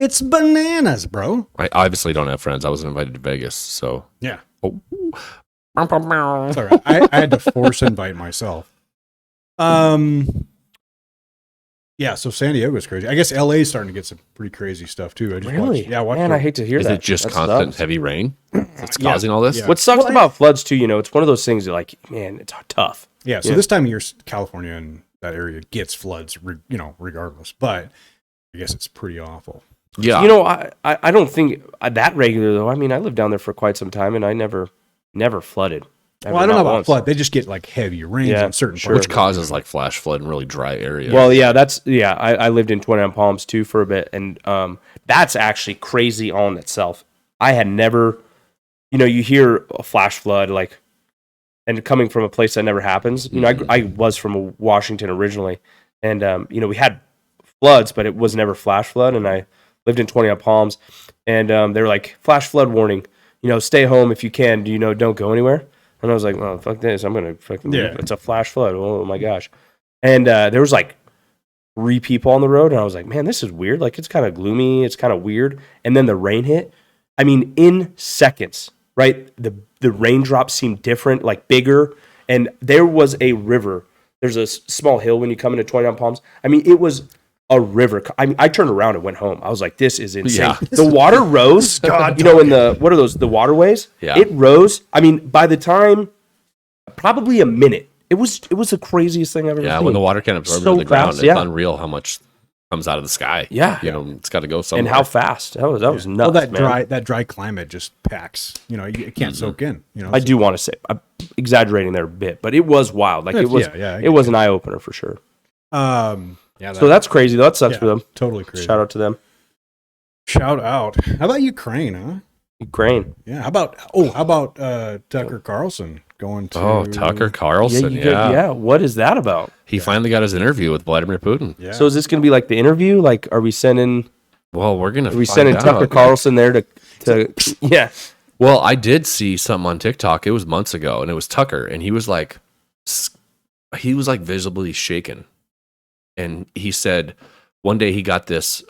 It's bananas, bro. I obviously don't have friends. I wasn't invited to Vegas, so. Yeah. Oh. It's all right. I had to force invite myself. Yeah, so San Diego's crazy. I guess LA's starting to get some pretty crazy stuff too. I just Really? watched, yeah, watched Man, the- I hate to hear Is that. it just That constant sucks. heavy rain that's Yeah. causing all this? Yeah. What sucks Well, about floods too, it's one of those things that like, man, it's tough. Yeah, so Yeah. this time of year, California and that area gets floods, regardless. But I guess it's pretty awful. Yeah. I don't think that regular though. I mean, I lived down there for quite some time, and I never flooded. Well, I don't know Not about once. flood. They just get like heavy rains Yeah, in certain sure. parts. Which causes like flash flood in really dry areas. Well, yeah, I lived in 29 Palms too for a bit, and that's actually crazy on itself. I had never, you hear a flash flood like, and coming from a place that never happens. I was from Washington originally, and we had floods, but it was never flash flood. And I lived in 29 Palms, and they were like flash flood warning. Stay home if you can. Don't go anywhere. And I was like, well, fuck this. I'm going to fucking, it's a flash flood. Oh my gosh. And there was like 3 people on the road. And I was like, man, this is weird. Like, it's kind of gloomy. It's kind of weird. And then the rain hit. I mean, in seconds, right? The raindrops seemed different, like bigger. And there was a river. There's a small hill when you come into 29 Palms. I mean, it was a river. I mean, I turned around and went home. I was like, this is insane. Yeah. The water rose. In what are those? The waterways? Yeah. It rose. I mean, by the time, probably a minute. It was the craziest thing I've ever Yeah, seen. when the water can absorb So into the ground, fast, it's yeah. unreal how much comes out of the sky. Yeah. It's got to go somewhere. And how fast. That was nuts, Well, that man. dry climate just packs. It can't soak in. I do want to say, I'm exaggerating there a bit, but it was wild. Like, it was, I it was an eye-opener for sure. Yeah. So that's crazy. That sucks for them. Totally crazy. Shout out to them. Shout out. How about Ukraine, huh? Ukraine. Yeah. How about Tucker Carlson going to? Oh, Tucker Carlson. Yeah. What is that about? He finally got his interview with Vladimir Putin. Yeah. So is this going to be like the interview? Like, are we sending Well, we're gonna. Tucker Carlson there to yeah? Well, I did see something on TikTok. It was months ago, and it was Tucker, and he was like visibly shaken. and he said one day he got this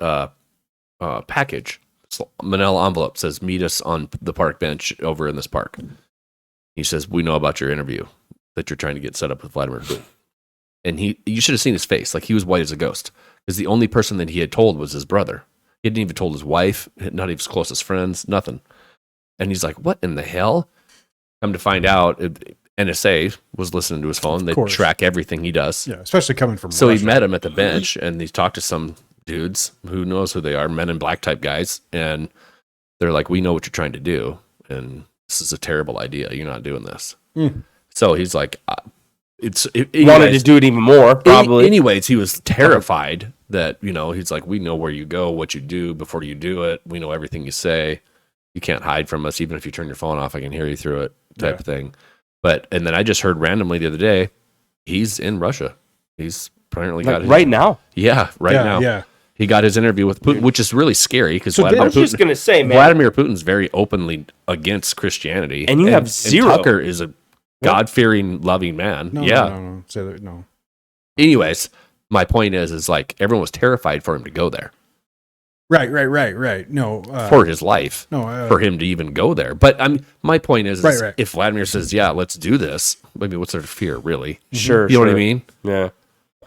package. Manila envelope says, "Meet us on the park bench over in this park." He says, "We know about your interview that you're trying to get set up with Vladimir Putin." And you should have seen his face. Like, he was white as a ghost, because the only person that he had told was his brother. He hadn't even told his wife, not even his closest friends, nothing. And he's like, "What in the hell?" Come to find out, NSA was listening to his phone. They course. track everything he does. Yeah, especially coming from So Russia. he met him at the bench, and he talked to some dudes, who knows who they are, Men in Black type guys, and they're like, "We know what you're trying to do, and this is a terrible idea. You're not doing this." So he's like, Wanted to do it even more, probably. Anyways, he was terrified that, he's like, "We know where you go, what you do before you do it. We know everything you say. You can't hide from us. Even if you turn your phone off, I can hear you through it," type of thing. And then I just heard randomly the other day, he's in Russia. He's apparently got right now. now. Yeah. He got his interview with Putin, which is really scary, because So I was just gonna say, man. Vladimir Putin's very openly against Christianity, And you have zero. And Tucker is a God-fearing, loving man. No, yeah. no. Say that, no. Anyways, my point is like, everyone was terrified for him to go there, Right. No. for his life, no. for him to even go there. But my point is, Right. if Vladimir says, "Yeah, let's do this," I mean, what's their fear, really? Sure. You know what I mean? Yeah.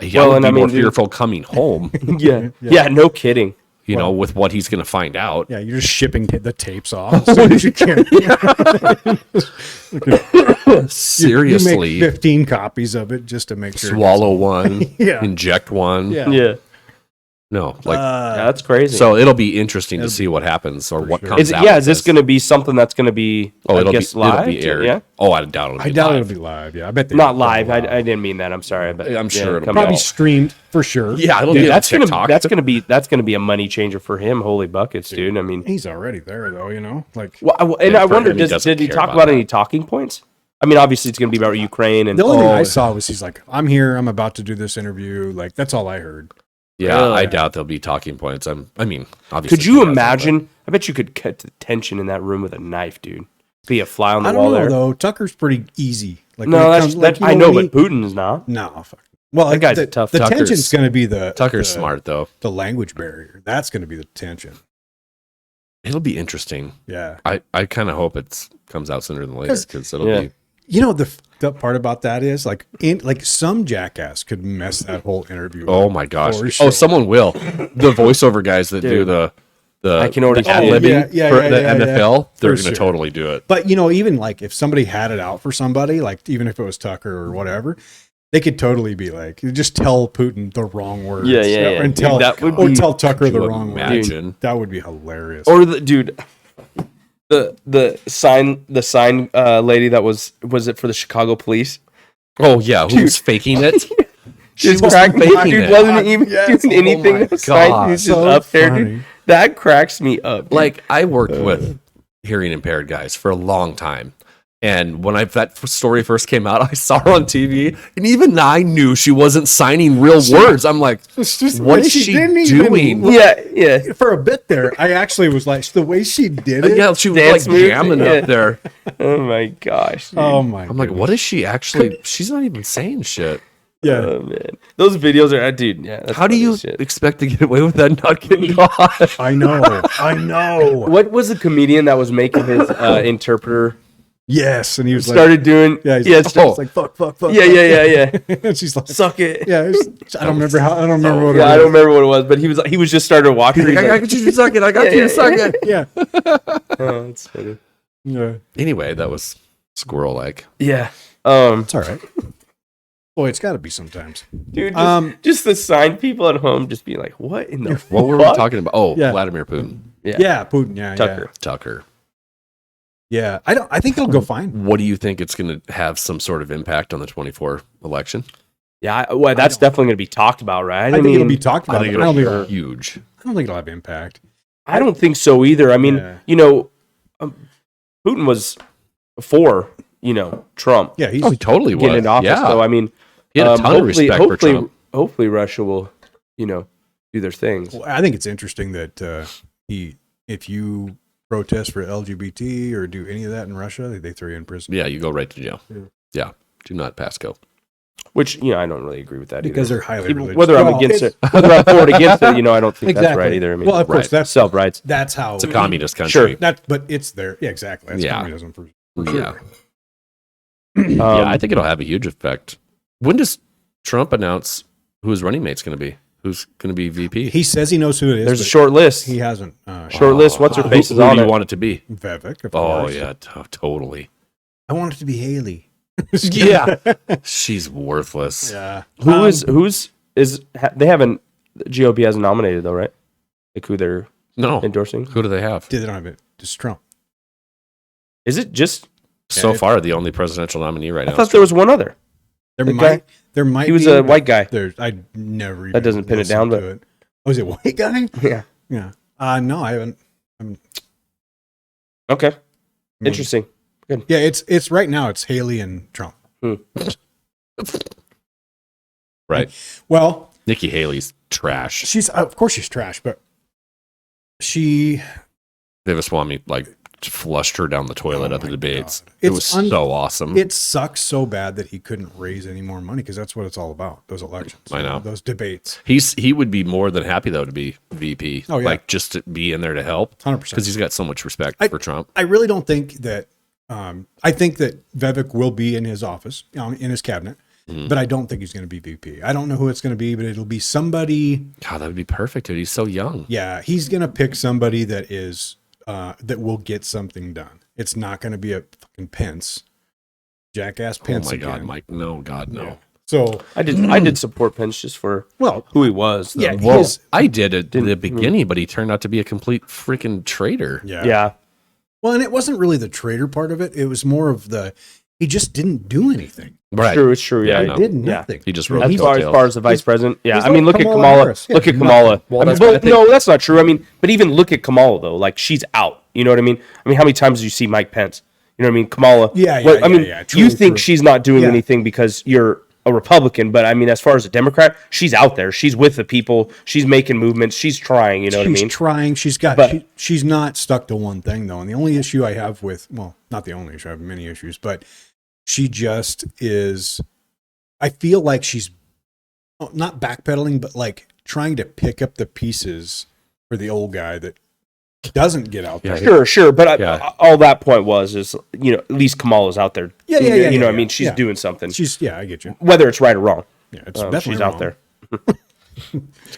I would be more fearful coming home, Yeah. No kidding. with what he's going to find out. Yeah, you're just shipping the tapes off as soon as you can. Seriously. You make 15 copies of it just to make sure. Swallow one, Yeah. inject one. Yeah. Yeah. No, like, Yeah, that's crazy. so it'll be interesting to see what happens, or what sure. comes out. Is this going to be something that's going to be? Oh, I it'll guess be live. It'll be aired. Yeah. Oh, I doubt it'll be I doubt live. it'll be live. Yeah, I bet they Not live. I didn't mean that. I'm sorry. But I'm sure it'll come probably on. streamed for sure. Yeah, it'll Dude, be on that's TikTok. gonna be a money changer for him. Holy buckets, dude. I mean, He's already there though. Like and I for wonder, him, he doesn't did he care talk about about that. any talking points? I mean, obviously it's gonna be about Ukraine and the only thing I saw was he's like, "I'm here. I'm about to do this interview." Like that's all I heard. Yeah, Really? I doubt there'll be talking points. Obviously. Could you he has imagine? I bet you could cut the tension in that room with a knife, dude. Be a fly on the I wall don't know there. though. Tucker's pretty easy. Like No, when it that's comes- like, you I know, when but Putin's not. no. Fuck. Well, That guy's the, tough. The Tucker's- tension's going to be the Tucker's the- smart, though. The language barrier. That's going to be the tension. It'll be interesting. Yeah. I kind of hope it comes out sooner than later, because it'll Yeah. be. You know the part about that is like some jackass could mess that whole interview. Oh up my gosh! for Oh, sure. someone will. The voiceover guys that do Dude. the I can already the see it. ad-libbing Yeah, for yeah, the yeah, NFL, they're For going to sure. totally do it. But even like if somebody had it out for somebody, like even if it was Tucker or whatever, they could totally be like, you just tell Putin the wrong words. Yeah. And Dude, tell, that would or be- tell Tucker the you wrong imagine? words. That would be hilarious. Or the sign lady that was it for the Chicago police? Oh yeah, who was faking it? She Just was cracked me. faking Dude it. wasn't even Yes. doing Oh anything. my The sign God. was just So up there, funny. dude. That cracks me up. Dude. Like, I worked with hearing impaired guys for a long time. And when that story first came out, I saw her on TV, and even I knew she wasn't signing real words. I'm like, It's just what the is way she didn't even doing? look- yeah. For a bit there, I actually was like, the way she did it. Yeah, she was Dance like moves, jamming yeah. up there. Oh my gosh. Dude. Oh my! I'm like, what is she actually? She's not even saying shit. Yeah. Oh man, those videos are, dude. Yeah. that's How do funny you as shit. expect to get away with that and not getting caught? I know. What was the comedian that was making his interpreter Yes, and he was like, started doing? yeah, he's yes. like fuck. Yeah. And she's like, Suck it. yeah. I don't remember I don't remember what. Yeah, I it don't was. remember what it was, but he was just started walking. He's I like, got you to suck it. I got you to suck it. Yeah, oh, that's funny. yeah. Anyway, that was squirrel-like. Yeah. It's all right. Boy, it's got to be sometimes. Dude, just the sign people at home just being like, what in the What were we fuck? talking about? Oh, Yeah. Vladimir Putin, Yeah, Putin. Yeah, Tucker. Tucker. Yeah. I think it'll go fine. What do you think it's going to have some sort of impact on the 24 election? Yeah, well, that's definitely going to be talked about, right? I think it'll be talked about. I think but I don't it'll think be huge. it'll have impact. I don't think so either. I mean, Yeah. Putin was for, Trump Yeah, he's Oh, he totally was. getting into office. Yeah. So, I mean, He had a ton of respect for Trump. Hopefully Russia will, do their things. Well, I think it's interesting that if you protest for LGBT or do any of that in Russia, they throw you in prison. Yeah, you go right to jail. Yeah. Yeah. Do not pass go. Which I don't really agree with that because either. they're highly religious. Whether I'm Well, against it's- it, whether I'm for it against it, I don't think that's right Exactly. either. I mean, Well, of course, right. that's self rights. that's how It's a communist country. Sure. but it's there. Yeah, exactly. That's Yeah. communism for Yeah. sure. Yeah, Um, I think it'll have a huge effect. When does Trump announce who his running mate's going to be? Who's going to be VP? He says he knows who it is. There's a but short list. He hasn't. Short list. What's her Who, face is who on do you it. want it to be? Vivek. Of Oh course. yeah, totally. I want it to be Haley. Yeah, she's worthless. Yeah. They haven't, the GOP hasn't nominated though, right? Like who they're No, endorsing. who do they have? Did it on it? Just Trump. Is it just, So it- far, the only presidential nominee right I now. thought there was one other. There The might. There might. He was be, a but white guy. There's. I never. That doesn't pin it down, listened to it. Oh, is it white guy? Yeah. Yeah. No, I haven't. Okay. I mean, Interesting. Yeah, it's right now. It's Haley and Trump. Right. Well, Nikki Haley's trash. she's of course she's trash, but she. Devaswamy flushed her down the toilet Oh at the my debates. God. It It's was so awesome. It sucks so bad that he couldn't raise any more money because that's what it's all about. Those elections. I know. Those debates. He would be more than happy though to be VP. Oh, yeah. Just to be in there to help 100%. because he's got so much respect for Trump. I really don't think that. I think that Vivek will be in his office, in his cabinet, Mm-hmm. but I don't think he's going to be VP. I don't know who it's going to be, but it'll be somebody. God, that would be perfect, dude. He's so young. Yeah, he's going to pick somebody that is that will get something done. It's not going to be a fucking Pence, jackass Pence. Oh my God, again. Mike. No, God, no. Yeah. So I did support Pence just for well, who he was. Though. yeah, Well, his- I did at the beginning, but he turned out to be a complete freaking traitor. yeah, Yeah. Well, and it wasn't really the traitor part of it. It was more of he just didn't do anything. Right. True, it's true. Yeah, Yeah. I know. He did Yeah. nothing. He just You know, wrote As the far, coattails. as the vice president, yeah. He's I mean, like look at Kamala Kamala. Harris. Yeah, Look at nothing. Kamala. Well, I mean, that's what I think. no, that's not true. I mean, but even look at Kamala though. Like she's out. You know what I mean? I mean, how many times do you see Mike Pence? You know what I mean? Kamala. Yeah, yeah, Well, I yeah, mean, yeah. True, you think true. she's not doing Yeah. anything because you're a Republican, but I mean, as far as a Democrat, she's out there. She's with the people. She's making movements. She's trying. You know what I She's mean? trying. She's got. But- she's not stuck to one thing though. And the only issue I have with, well, not the only issue. I have many issues, but she just is. I feel like she's not backpedaling, but like trying to pick up the pieces for the old guy that doesn't get out there. Yeah. Sure. But Yeah. all that point was is at least Kamala's out there. Yeah, You know what I yeah, mean? She's yeah. doing something, She's I get you. whether it's right or wrong. Yeah, it's definitely she's out wrong. there.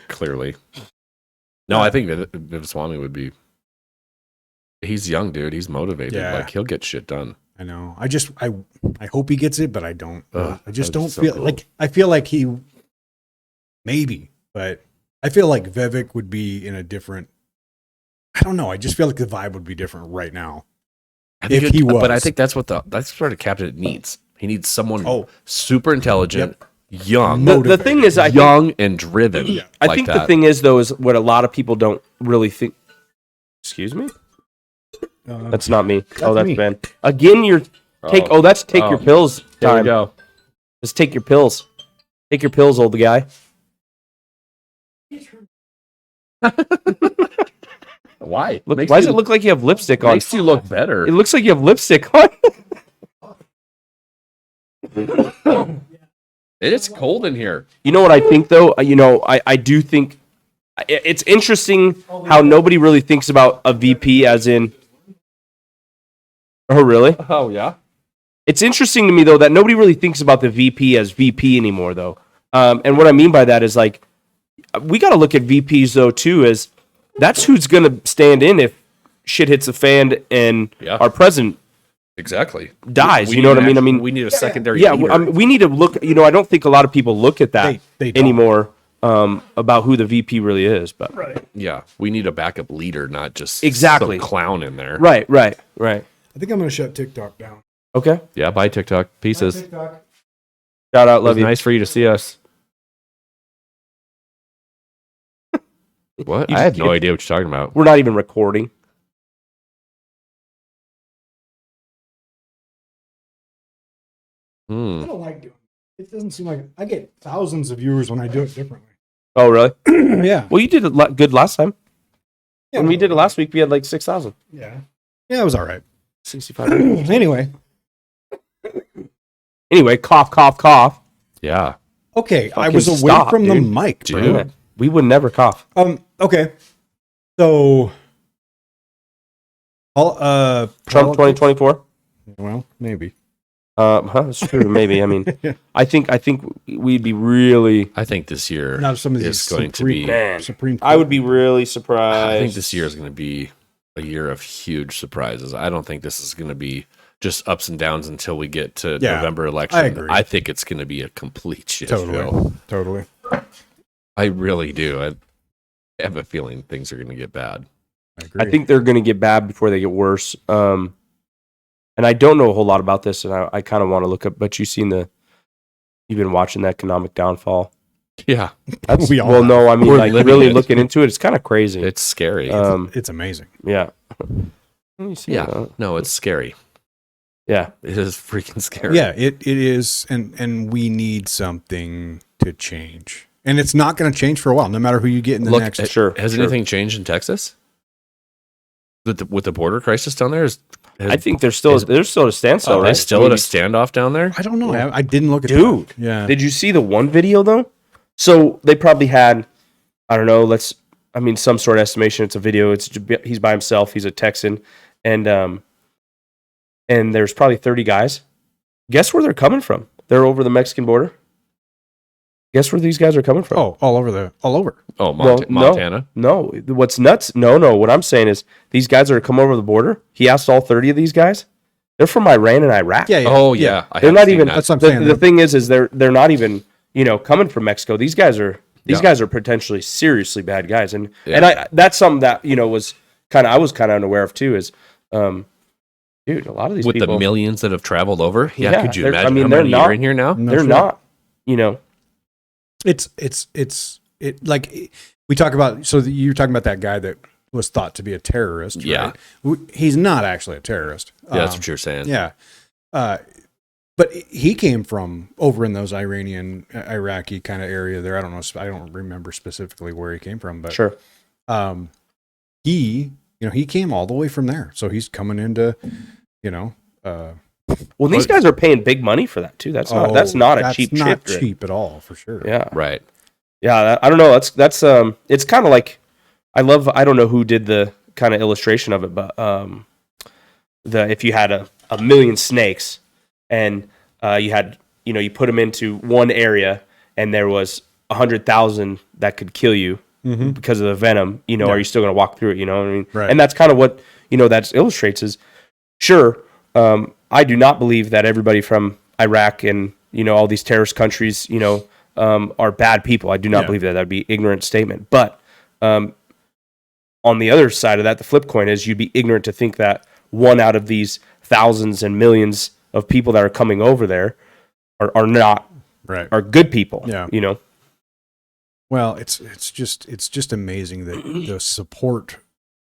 Clearly. No, I think Devaswamy would be. He's young, dude. He's motivated. Yeah. He'll get shit done. I know. I hope he gets it, but I don't. Ugh, I just that'd be don't so feel cool. like. I feel like he maybe, but I feel like Vivek would be in a different. I don't know. I just feel like the vibe would be different right now. I think If he but I was. think that's what a cabinet needs. He needs someone Oh. super intelligent, young, The thing is, I think, young and driven. I like think that. the thing is though is what a lot of people don't really think. Excuse me. That's not me. Oh, that's me. Ben. Again, you're take. Oh, that's take your pills There we time. go. Just take your pills. Take your pills, old guy. Why? Look, why does it look like you have lipstick on? Makes you look better. It looks like you have lipstick on. It's cold in here. You know what I think though? I do think it's interesting how nobody really thinks about a VP as in. Oh, really? Oh yeah. It's interesting to me though that nobody really thinks about the VP as VP anymore though. And what I mean by that is like we got to look at VPs though too as that's who's going to stand in if shit hits the fan and Yeah. our president Exactly. dies. We you know need what I mean? an I mean, we need a secondary. yeah, leader. I mean, we need to look. I don't think a lot of people look at that They don't. anymore about who the VP really is. But Yeah, we need a backup leader, not just Exactly. some clown in there. right. I think I'm going to shut TikTok down. Okay. Yeah, bye TikTok. Pieces. TikTok. Shout out, It was love you. nice for you to see us. What? You I had just- no idea what you're talking about. We're not even recording. I don't like doing it. It doesn't seem like I get thousands of viewers when I do it differently. Oh, really? Yeah. Well, you did it good last time. Yeah, When we did it last week, we had like 6,000. Yeah. Yeah, it was all right. 65. Anyway, Anyway, cough, cough, cough. Yeah. Okay, I Fucking was away stop, from the dude. mic, bro. Dude. We would never cough. Okay. So, Trump 2024. well, maybe. It's true. Maybe. I mean, I think we'd be really. I think this year Now some of these is going to be. Man, Supreme I would Court- be really surprised. I think this year is going to be a year of huge surprises. I don't think this is going to be just ups and downs until we get to Yeah, November election. I agree. I think it's going to be a complete shit show. Totally. I really do. I have a feeling things are going to get bad. I agree. I think they're going to get bad before they get worse. And I don't know a whole lot about this, and I kind of want to look up. But you've been watching the economic downfall. Yeah, That's We all well, have. no, I mean, We're like living really it. looking into it. It's kind of crazy. it's scary. it's amazing. Yeah. Let me see. yeah, no, it's scary. Yeah. It is freaking scary. Yeah, it is, and we need something to change, and it's not going to change for a while, no matter who you get in the Look, next. Sure. Has sure. anything changed in Texas? With the border crisis down there? I think there's still a standstill, Are right? they still at a standoff down there? I don't know. I didn't look at Dude. that. Yeah. Did you see the one video though? So they probably had, I don't know. Some sort of estimation. It's a video. He's by himself. He's a Texan, and there's probably 30 guys. Guess where they're coming from? They're over the Mexican border. Guess where these guys are coming from? Oh, all over. Oh, Well, Montana. No, what's nuts? No. What I'm saying is these guys that are come over the border. He asked all 30 of these guys. They're from Iran and Iraq. Yeah. Oh yeah, I They're have not seen even. that. That's what I'm saying. The thing is they're not even coming from Mexico. These guys are potentially seriously bad guys, and that's something that was I was kind of unaware of too. Is dude, a lot of these with people the millions that have traveled over. Yeah, Yeah, could you they're- imagine I mean, how they're many not- are in here now? No they're shit. not. It's like we talk about. So you're talking about that guy that was thought to be a terrorist. Yeah. Right? He's not actually a terrorist. Yeah, that's what you're saying. Yeah. But he came from over in those Iraqi kind of area there. I don't know. I don't remember specifically where he came from, but Sure. he came all the way from there. So he's coming into, Well, these guys are paying big money for that too. That's not a cheap not trip. cheap at all, for sure. Yeah. Right. Yeah, I don't know. That's it's kind of like I don't know who did the kind of illustration of it, but if you had a million snakes and you had you put them into one area and there was 100,000 that could kill you because of the venom, are you still going to walk through it? You know what I mean? Right. And that's kind of what that illustrates is sure. I do not believe that everybody from Iraq and all these terrorist countries are bad people. I do not believe that. That would be an ignorant statement. But on the other side of that, the flip coin is you'd be ignorant to think that one out of these thousands and millions of people that are coming over there are not Right. are good people. Yeah. Well, it's just amazing that the support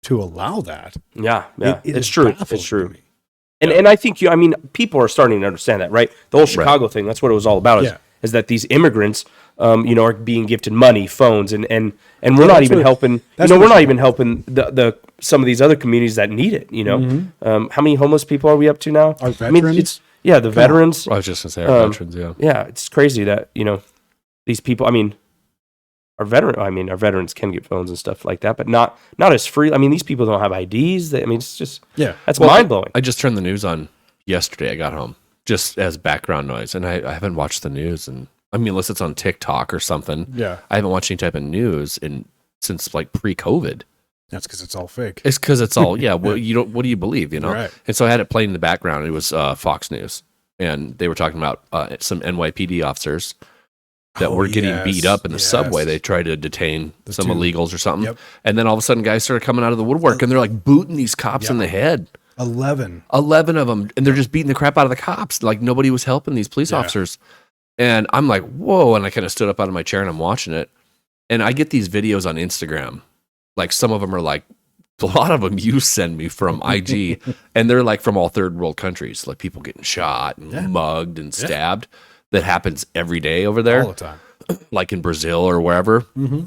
to allow that. Yeah. It It's is true. baffling It's to true. me. And I think people are starting to understand that, right? The whole Chicago thing, that's what it was all about. Is that these immigrants, are being gifted money, phones, and we're not even helping. We're not even helping the some of these other communities that need it. How many homeless people are we up to now? Our I mean, veterans? the veterans. I was just gonna say our veterans. Yeah. Yeah, it's crazy that these people. I mean, our veterans can get phones and stuff like that, but not as free. I mean, these people don't have IDs. It's just that's mind blowing. I just turned the news on yesterday. I got home just as background noise, and I haven't watched the news, and unless it's on TikTok or something. Yeah. I haven't watched any type of news since like pre-COVID. That's because it's all fake. It's because it's all well, you don't. What do you believe? Right. And so I had it playing in the background. It was Fox News, and they were talking about some NYPD officers that were getting beat up in the subway. They tried to detain some illegals or something, and then all of a sudden, guys started coming out of the woodwork, and they're like booting these cops in the head. 11 of them, and they're just beating the crap out of the cops. Like nobody was helping these police officers. And I'm like, whoa! And I kind of stood up out of my chair and I'm watching it, and I get these videos on Instagram. Like some of them are like, a lot of them you send me from IG, and they're like from all third world countries, like people getting shot and mugged and stabbed. That happens every day over there, all the time. like in Brazil or wherever. Mm-hmm.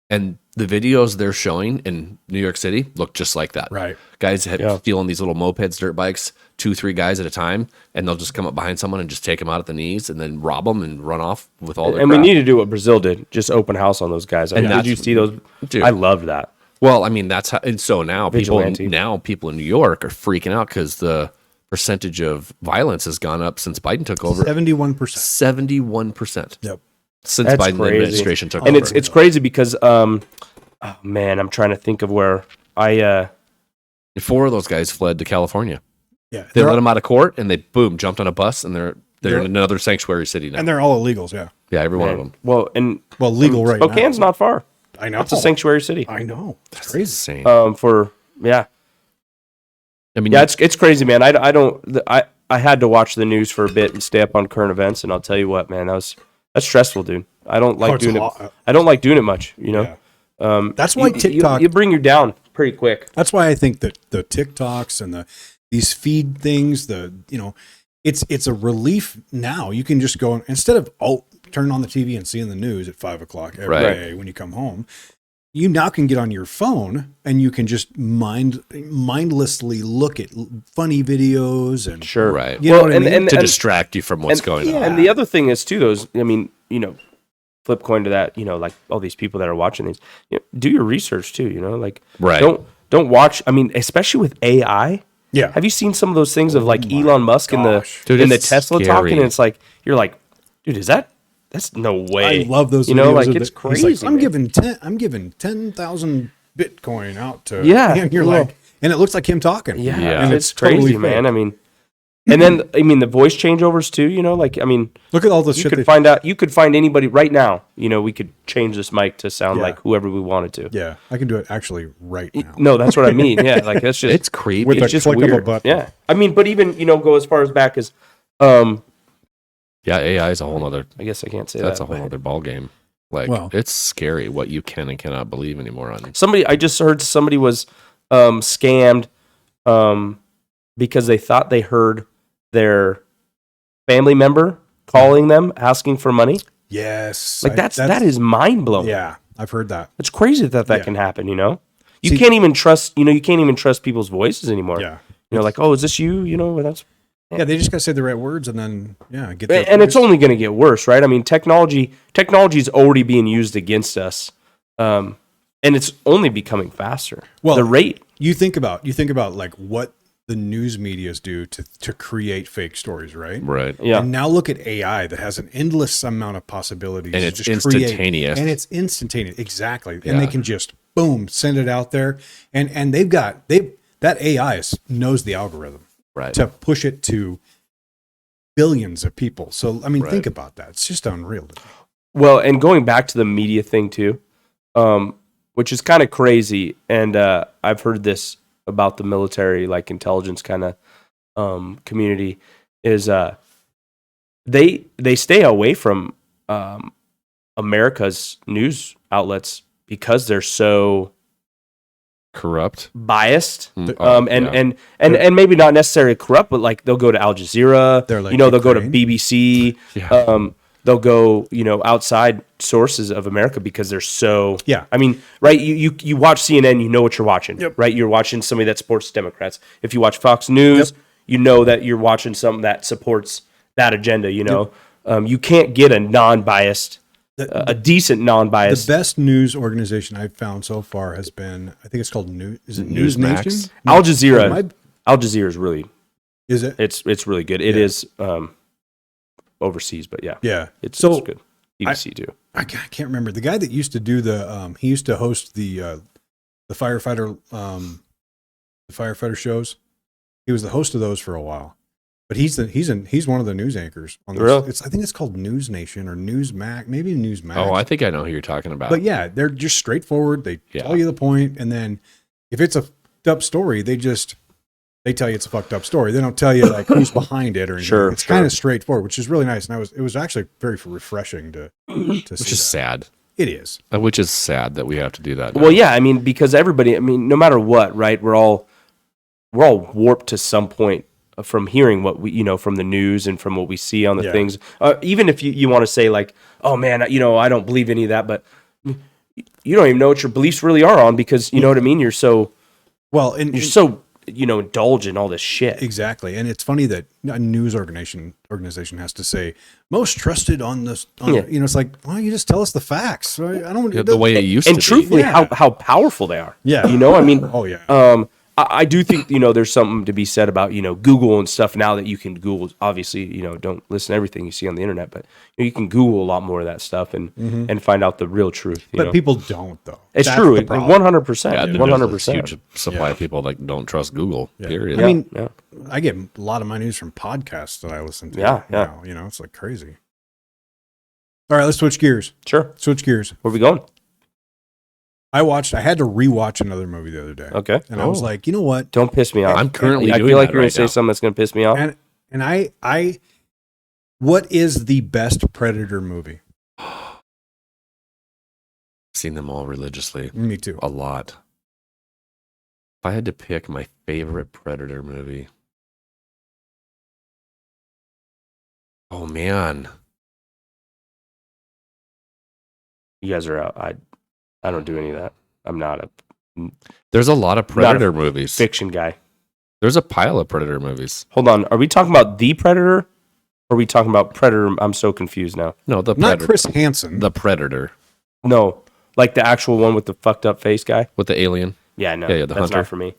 And the videos they're showing in New York City look just like that. Right. Guys Yeah. stealing these little mopeds, dirt bikes, 2-3 guys at a time, and they'll just come up behind someone and just take them out at the knees and then rob them and run off with all their And we crap. need to do what Brazil did, just open house on those guys. I mean, did that's- you see those? Dude. I loved that. Well, I mean, that's how, and so now Vigilante. people in New York are freaking out because the percentage of violence has gone up since Biden took over. 71%. 71% Yep. since That's Biden crazy. administration took And over. it's crazy because oh man, I'm trying to think of where I 4 of those guys fled to California. Yeah. They They're let all- them out of court and they boom jumped on a bus and they're They're- in another sanctuary city now. and they're all illegals. Yeah. Yeah, every one of man, them. well, and Well, legal right Spokane's now. not far. I know. It's a sanctuary city. I know. It's That's crazy. insane. For yeah, I mean, yeah, it's crazy, man. I had to watch the news for a bit and stay up on current events, and I'll tell you what, man, that's stressful, dude. I don't like Oh, it's doing it. hot. I don't like doing it much, you know. Yeah. That's why You- TikTok. you bring you down pretty quick. That's why I think that the TikToks and these feed things, it's a relief now. You can just go instead of turn on the TV and seeing the news at 5:00 every day Right. when you come home. You now can get on your phone and you can just mindlessly look at funny videos and Sure. Right. You know what I mean? to distract you from what's going on. And the other thing is too, those. I mean, flip coin to that. Like all these people that are watching these, do your research too. Like Right. Don't watch. I mean, especially with AI. yeah. Have you seen some of those things of like Elon Musk in the gosh. Dude, in the it's Tesla scary. talking, and it's like you're like, dude, that's no way. I love those. You know, videos like of it's the- he's crazy. like, I'm man. giving 10,000 Bitcoin out to and you're Yeah. like, and it looks like him talking. Yeah, Yeah. and it's it's crazy, totally man. fake. I mean, and then the voice changeovers too. Like I mean, Look at all the you shit. could they- find out. You could find anybody right now. We could change this mic to sound Yeah. like whoever we wanted to. Yeah, I can do it actually right now. No, that's what I mean. Yeah, like that's just It's creepy. With it's a just click of a weird. button. Yeah, I mean, but even go as far as back as, Yeah, AI is a whole other. I guess I can't say That's that. a whole other ball game. Like Well- it's scary what you can and cannot believe anymore on. I just heard somebody was scammed because they thought they heard their family member calling them asking for money. Yes, Like that is mind blowing. Yeah, I've heard that. It's crazy that Yeah. can happen. You See- can't even trust. You can't even trust people's voices anymore. Yeah, Like, oh, is this you? That's yeah. They just gotta say the right words and then get. Their and it's voice. only going to get worse, right? I mean, technology is already being used against us, and it's only becoming faster. Well, The rate, you think about like what the news medias do to create fake stories, right? Right. yeah, And now look at AI that has an endless amount of possibilities. And to it's just create- instantaneous. and it's instantaneous, exactly. Yeah. And they can just boom send it out there, and that AI knows the algorithm Right. to push it to billions of people. So I mean, Right. think about that. It's just unreal. Well, and going back to the media thing too, which is kind of crazy, and I've heard this about the military, like intelligence kind of community, is they stay away from America's news outlets because they're so Corrupt. biased. Oh, And, yeah. and maybe not necessarily corrupt, but like they'll go to Al Jazeera, They're like they'll go to Ukraine. BBC, Yeah. they'll go, outside sources of America because they're so, Yeah. I mean, right. You watch CNN, you know what you're watching, Yep. right? You're watching somebody that supports Democrats. If you watch Fox News, you know that you're watching something that supports that agenda, you can't get a non-biased, a decent The non-biased. best news organization I've found so far has been, I think it's called News. Is it News Newsmax? Nation? Al Jazeera, Am Al Jazeera is really, Is it? it's really good. It Yeah. is overseas, but yeah, Yeah. it's So good. BBC too. I can't remember the guy that used to do he used to host the firefighter shows. He was the host of those for a while, but he's one of the news anchors on this. Really? I think it's called News Nation or Newsmax, maybe Newsmax. Oh, I think I know who you're talking about. but yeah, they're just straightforward. They Yeah. tell you the point, and then if it's a fucked up story, they tell you it's a fucked up story. They don't tell you like who's behind it or anything. Sure, It's sure. kind of straightforward, which is really nice. And it was actually very refreshing to Which see is that. sad. It is. Which is sad that we have to do that. now. Well, yeah, I mean, because everybody, I mean, no matter what, right? We're all warped to some point from hearing what we, from the news and from what we see on the Yeah. things. Even if you want to say like, oh man, I don't believe any of that, but you don't even know what your beliefs really are on because you know what I mean. You're so indulge in all this shit. Exactly, and it's funny that a news organization has to say most trusted on this. It's like, why don't you just tell us the facts? I don't. The way it used And to truthfully, be. how powerful they are. Yeah. I mean, Oh yeah. I do think, there's something to be said about, Google and stuff now that you can Google. Obviously, don't listen to everything you see on the internet, but you can Google a lot more of that stuff and find out the real truth. But people don't though. it's That's true. the problem. 100%. Yeah, there's 100%. a huge supply of people that don't trust Google. Period. I mean, yeah. I get a lot of my news from podcasts that I listen to. Yeah, yeah. now, it's like crazy. All right, let's switch gears. Sure. Switch gears. Where are we going? I had to rewatch another movie the other day. Okay. And I was like, you know what? Don't piss me off. I'm currently I doing feel like that you're going right to say now. something that's going to piss me off. And I what is the best Predator movie? Seen them all religiously. Me too. A lot. If I had to pick my favorite Predator movie. Oh man. You guys are out. I don't do any of that. I'm not a There's a lot of Predator movies. fiction guy. There's a pile of Predator movies. Hold on. Are we talking about the Predator? Or are we talking about Predator? I'm so confused now. No, the Not Predator. Chris Hansen. The Predator No, like the actual one with the fucked up face guy. with the alien. Yeah, no, Yeah, the that's hunter. not for me.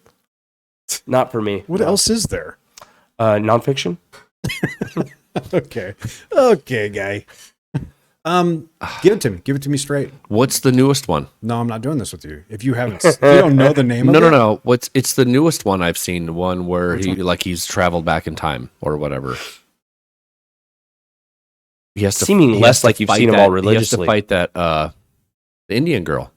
Not for me. What No. else is there? Nonfiction. Okay, guy. Give it to me. Give it to me straight. What's the newest one? No, I'm not doing this with you. If you don't know the name No, of no, it. no. It's the newest one I've seen. One where he's traveled back in time or whatever. He has to Seeming he less has to like you've fight seen them that- all He has religiously. to fight that the Indian girl,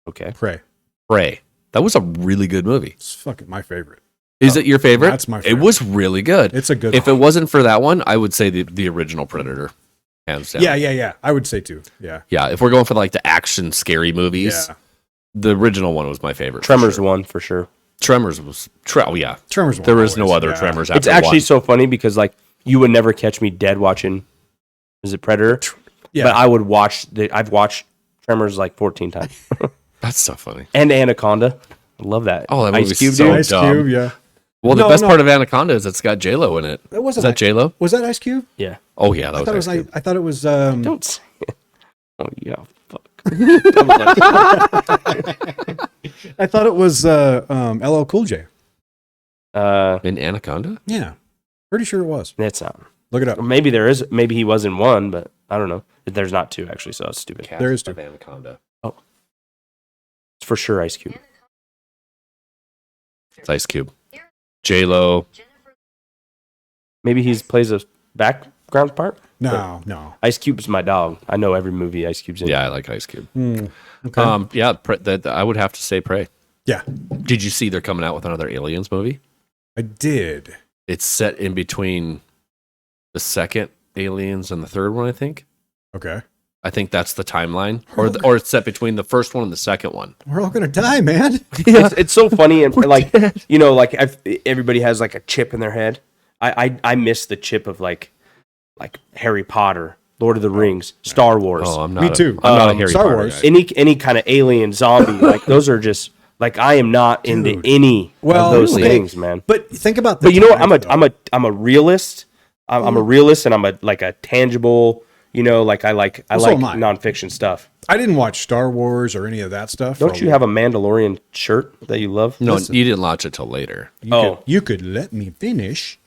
Okay. Prey. Prey. That was a really good movie. It's fucking my favorite. Is it your favorite? That's my It favorite. was really good. It's a good If one. it wasn't for that one, I would say the original Predator, hands down. Yeah. I would say too. Yeah. Yeah. If we're going for like the action scary movies, Yeah. the original one was my favorite. for Tremors sure. one for sure. Tremors was. Yeah. Tremors. There is no always, other yeah. Tremors after It's actually one. so funny because like you would never catch me dead watching. Is it Predator? Yeah. But I would watch. I've watched Tremors like 14 times. That's so funny. And Anaconda. I love that. Oh, that Ice movie's Cube, so dude. Ice dumb. Cube. Yeah. Well, the No, best no. part of Anaconda is it's got J Lo in it. That wasn't. Is that J Lo? Was that Ice Cube? Yeah. Oh yeah, that I thought it was. was. Ice Cube. I thought it was. Don't say it. Oh yeah. Fuck. I thought it was LL Cool J. In Anaconda? Yeah. Pretty sure it was. It's not. Look it up. Maybe there is. Maybe he was in one, but I don't know. There's not two actually, so it's stupid. There is Cast two. of Anaconda. It's for sure Ice Cube. It's Ice Cube. J Lo. Maybe he plays a background part. No. Ice Cube's my dog. I know every movie Ice Cube's in. Yeah, I like Ice Cube. Okay. Yeah, I would have to say Prey. Yeah. Did you see they're coming out with another Aliens movie? I did. It's set in between the second Aliens and the third one, I think. Okay. I think that's the timeline, or it's set between the first one and the second one. We're all gonna die, man. It's so funny and like like everybody has like a chip in their head. I miss the chip of like Harry Potter, Lord of the Rings, Star Wars, Oh, I'm not. Me too. I'm not a Harry Star Potter Wars. guy. any kind of alien, zombie. Like those are just like I am not into Dude. any Well, of those okay. things, man. But think about the But you know what? time, I'm a realist. I'm a realist, and I'm a tangible. Like I like so am I. nonfiction stuff. I didn't watch Star Wars or any of that stuff. Don't you have a Mandalorian shirt that you love? No, Listen. you didn't launch it till later. You could let me finish.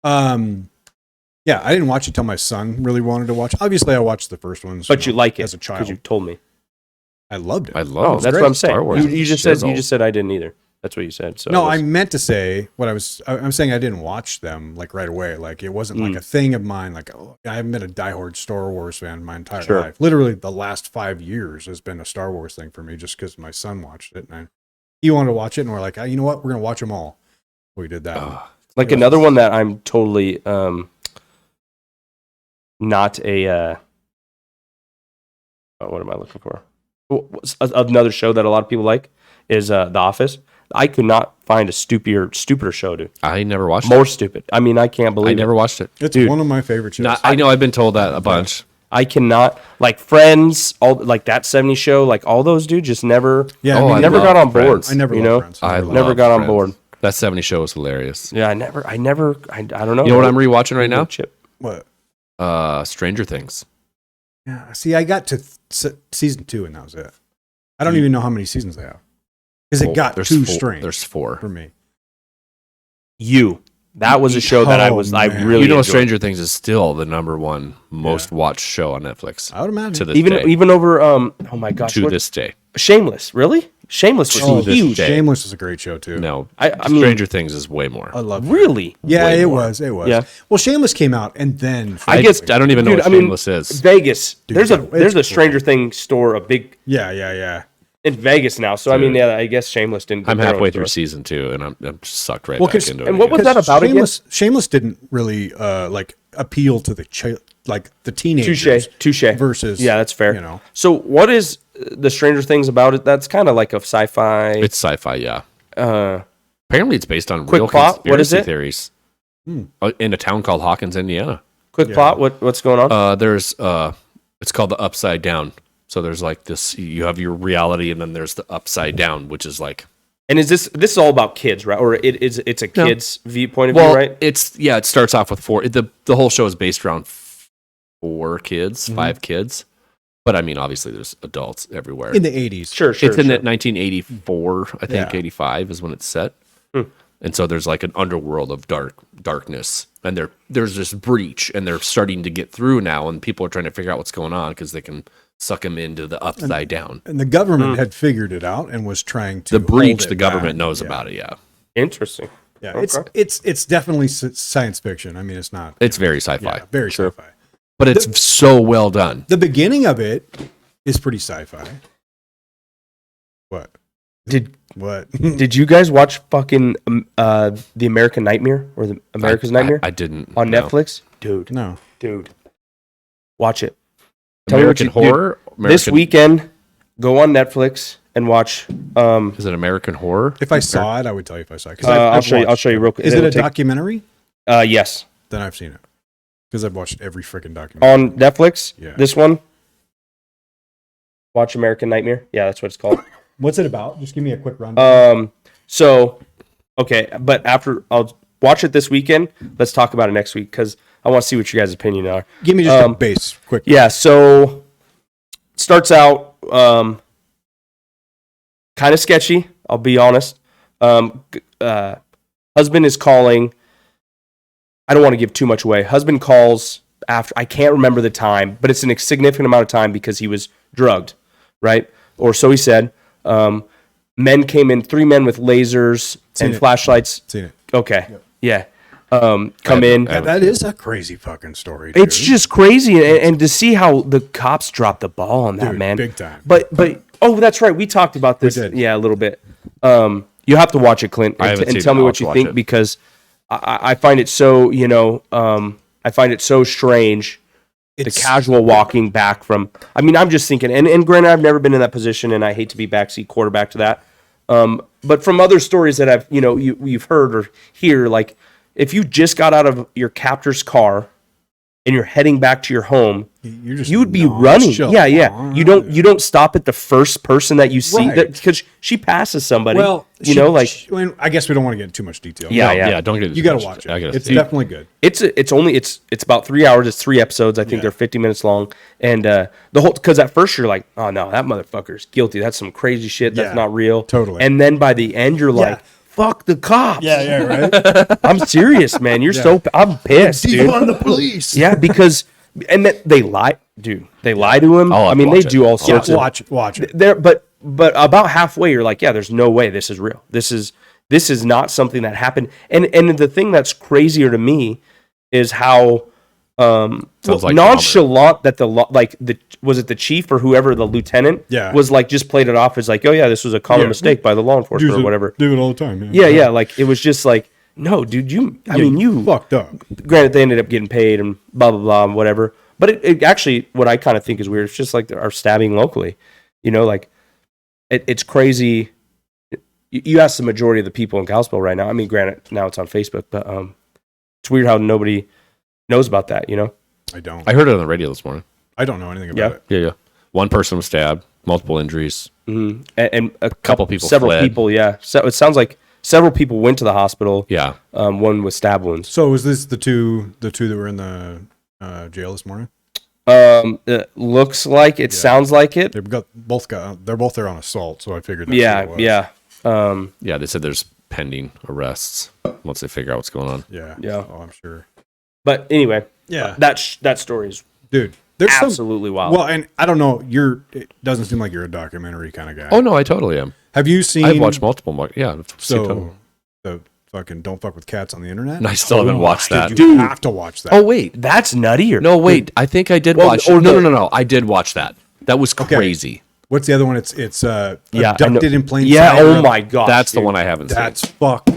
Yeah, I didn't watch it till my son really wanted to watch. Obviously, I watched the first ones, But you like it as a child. because you told me. I loved it. I Oh, love. that's great. what I'm saying. Star Wars You is just said shizzle. I didn't either. That's what you said. So No, it was- I meant to say I'm saying I didn't watch them like right away. Like it wasn't like Mm. a thing of mine. Like I haven't been a diehard Star Wars fan my entire Sure. life. Literally, the last 5 years has been a Star Wars thing for me, just because my son watched it and he wanted to watch it, and we're like, you know what, we're gonna watch them all. We did that. Ah, like another one that I'm totally not a what am I looking for? Another show that a lot of people like is The Office. I could not find a stupider show, dude. I never watched More it. stupid. I mean, I can't believe I it. never watched it. It's dude. one of my favorite shows. I know I've been told that a bunch. I cannot, like, Friends, all like that 70s show, like all those dudes just never, Yeah, Oh, I I never love got on board. Friends. I never you loved know, Friends. I never love got on Friends. board. That 70 show was hilarious. Yeah, I don't know. You know what I'm rewatching right now? Chip. What? Stranger Things. Yeah. See, I got to season 2 and that was it. I don't even know how many seasons they have because it got There's too four- strange There's 4. for me. That was a show that I Oh, was, I man. really You know, enjoyed. Stranger Things is still the number 1 most watched show on Netflix I would imagine. to this even day. even over oh my gosh, to what- this day. Shameless, really? Shameless was Oh, this huge. day. Shameless was a great show too. No, I mean, Stranger Things is way more. I love it. really? Yeah, way it more. was. It was. Yeah. Well, Shameless came out and then I guess I don't even know Dude, what I mean, Shameless is. Vegas. There's a yeah, it's there's a cool. Stranger Things store, a big yeah. in Vegas now. So I mean, Dude. yeah, I guess Shameless didn't. I'm get their halfway own through store. season 2, and I'm sucked right Well, back 'cause- into it. and what was again. that about again? Shameless didn't really like appeal to the like the teenagers. Touche. Versus Yeah, that's fair. You know, So what is the Stranger Things about it? That's kind of like a sci-fi. It's sci-fi, yeah. uh, Apparently, it's based on Quick real plot, what is conspiracy it? theories. In a town called Hawkins, Indiana. quick plot. What's going on? There's it's called the Upside Down. So there's like this. You have your reality, and then there's the Upside Down, which is like And is this is all about kids, right? Or it's a No. kid's point of well, view, right? it's yeah. It starts off with 4. The whole show is based around 4 kids, Mm-hmm. 5 kids. But I mean, obviously, there's adults everywhere. in the 80s. Sure. It's in that 1984, I think. Yeah. 85 is when it's set. Hmm. And so there's like an underworld of darkness, and there's this breach, and they're starting to get through now, and people are trying to figure out what's going on because they can suck them into the Upside Down. And the government had figured it out and was trying to The breach, hold it the government back. knows Yeah. about it. Yeah, Interesting. Yeah, Okay. it's definitely science fiction. I mean, it's not. it's very sci-fi, Yeah, very sci-fi. but it's so well done. The beginning of it is pretty sci-fi. What? Did What? Did you guys watch fucking the American Nightmare or the America's Nightmare I didn't on no. Netflix? Dude, No. watch it. Tell me what American you- dude, horror. This American- weekend, go on Netflix and watch. is it American horror? If I saw it, I would tell you if I saw it. 'cause I'll I've show you. I'll watched show you real quick. Is it a It'll take- documentary? Yes, Then I've seen it because I've watched every freaking documentary. on Netflix. Yeah. This one. Watch American Nightmare. Yeah, that's what it's called. What's it about? Just give me a quick rundown. So, okay, but after I'll watch it this weekend. Let's talk about it next week because I want to see what your guys' opinion are. give me just a base, quick. Yeah, so it starts out kind of sketchy, I'll be honest. Husband is calling. I don't want to give too much away. Husband calls after, I can't remember the time, but it's an significant amount of time because he was drugged, right? Or so he said. Men came in, 3 men with lasers and it. flashlights. Seen it. Okay, yeah. Come in. Yeah, that is a crazy fucking story. It's dude. just crazy, and to see how the cops dropped the ball on that, Dude, man, big time. But oh, that's right, we talked about this, did. yeah, a little bit. You have to watch it, Clint, I haven't and seen tell it. me I'll what have you to watch think it. because I find it so, I find it so strange. The casual walking back from. I mean, I'm just thinking, and granted, I've never been in that position, and I hate to be backseat quarterback to that. But from other stories that I've, you've heard or hear, like if you just got out of your captor's car and you're heading back to your home, You're just you would be nonchalant. running. Yeah. You don't stop at the first person that you see Right. because she passes somebody. Well, I guess we don't want to get into too much detail. Yeah, No, yeah. Don't get. You got to watch it. I gotta It's see it. definitely good. it's about 3 hours. It's 3 episodes. I think Yeah. they're 50 minutes long. And the whole, because at first you're like, oh no, that motherfucker's guilty. That's some crazy shit. That's Yeah, not real. totally. And then by the end, you're like, fuck the cops. Yeah, right. I'm serious, man. I'm pissed, dude. the police. Yeah, because and that they lie, dude. They lie to him. I'll I mean, they watch it. do all I'll sorts of. Watch it. There, but about halfway, you're like, yeah, there's no way this is real. This is not something that happened. And the thing that's crazier to me is how Sounds like nonchalant that was it the chief or whoever, the lieutenant, Yeah. was like, just played it off as like, oh yeah, this was a common mistake by the law enforcement or whatever. Do it all the time. Man. Yeah, like it was just like, no, dude, you fucked up. granted they ended up getting paid and blah blah blah and whatever, but it actually, what I kind of think is weird, it's just like our stabbing locally, like it's crazy. You ask the majority of the people in Kalispell right now, I mean, granted now it's on Facebook, but it's weird how nobody knows about that. I don't. I heard it on the radio this morning. I don't know anything about Yeah. it. Yeah. One person was stabbed, multiple injuries. And a Couple people several fled. people. Yeah, so it sounds like several people went to the hospital. Yeah. One with stab wounds. So was this the two that were in the jail this morning? It looks like it. Yeah. Sounds like it. They're both there on assault, so I figured. That's Yeah, what it was. yeah. Yeah. They said there's pending arrests once they figure out what's going on. Yeah. Yeah. Oh, I'm sure. But anyway, Yeah. that story is Dude, there's absolutely wild. Well, and I don't know. It doesn't seem like you're a documentary kind of guy. Oh, no, I totally am. Have you seen? I've watched multiple. Yeah. I've seen So them. the fucking Don't Fuck with Cats on the internet. And I still haven't watched that. Dude, you have to watch that. Oh, wait. That's nutty. Or No, wait. I think I did Well, watch. or No, the- no. I did watch that. That was crazy. What's the other one? It's Yeah, I know. Abducted in Plain Yeah. Sight. Oh my gosh. That's the dude. one I haven't That's seen. fucked.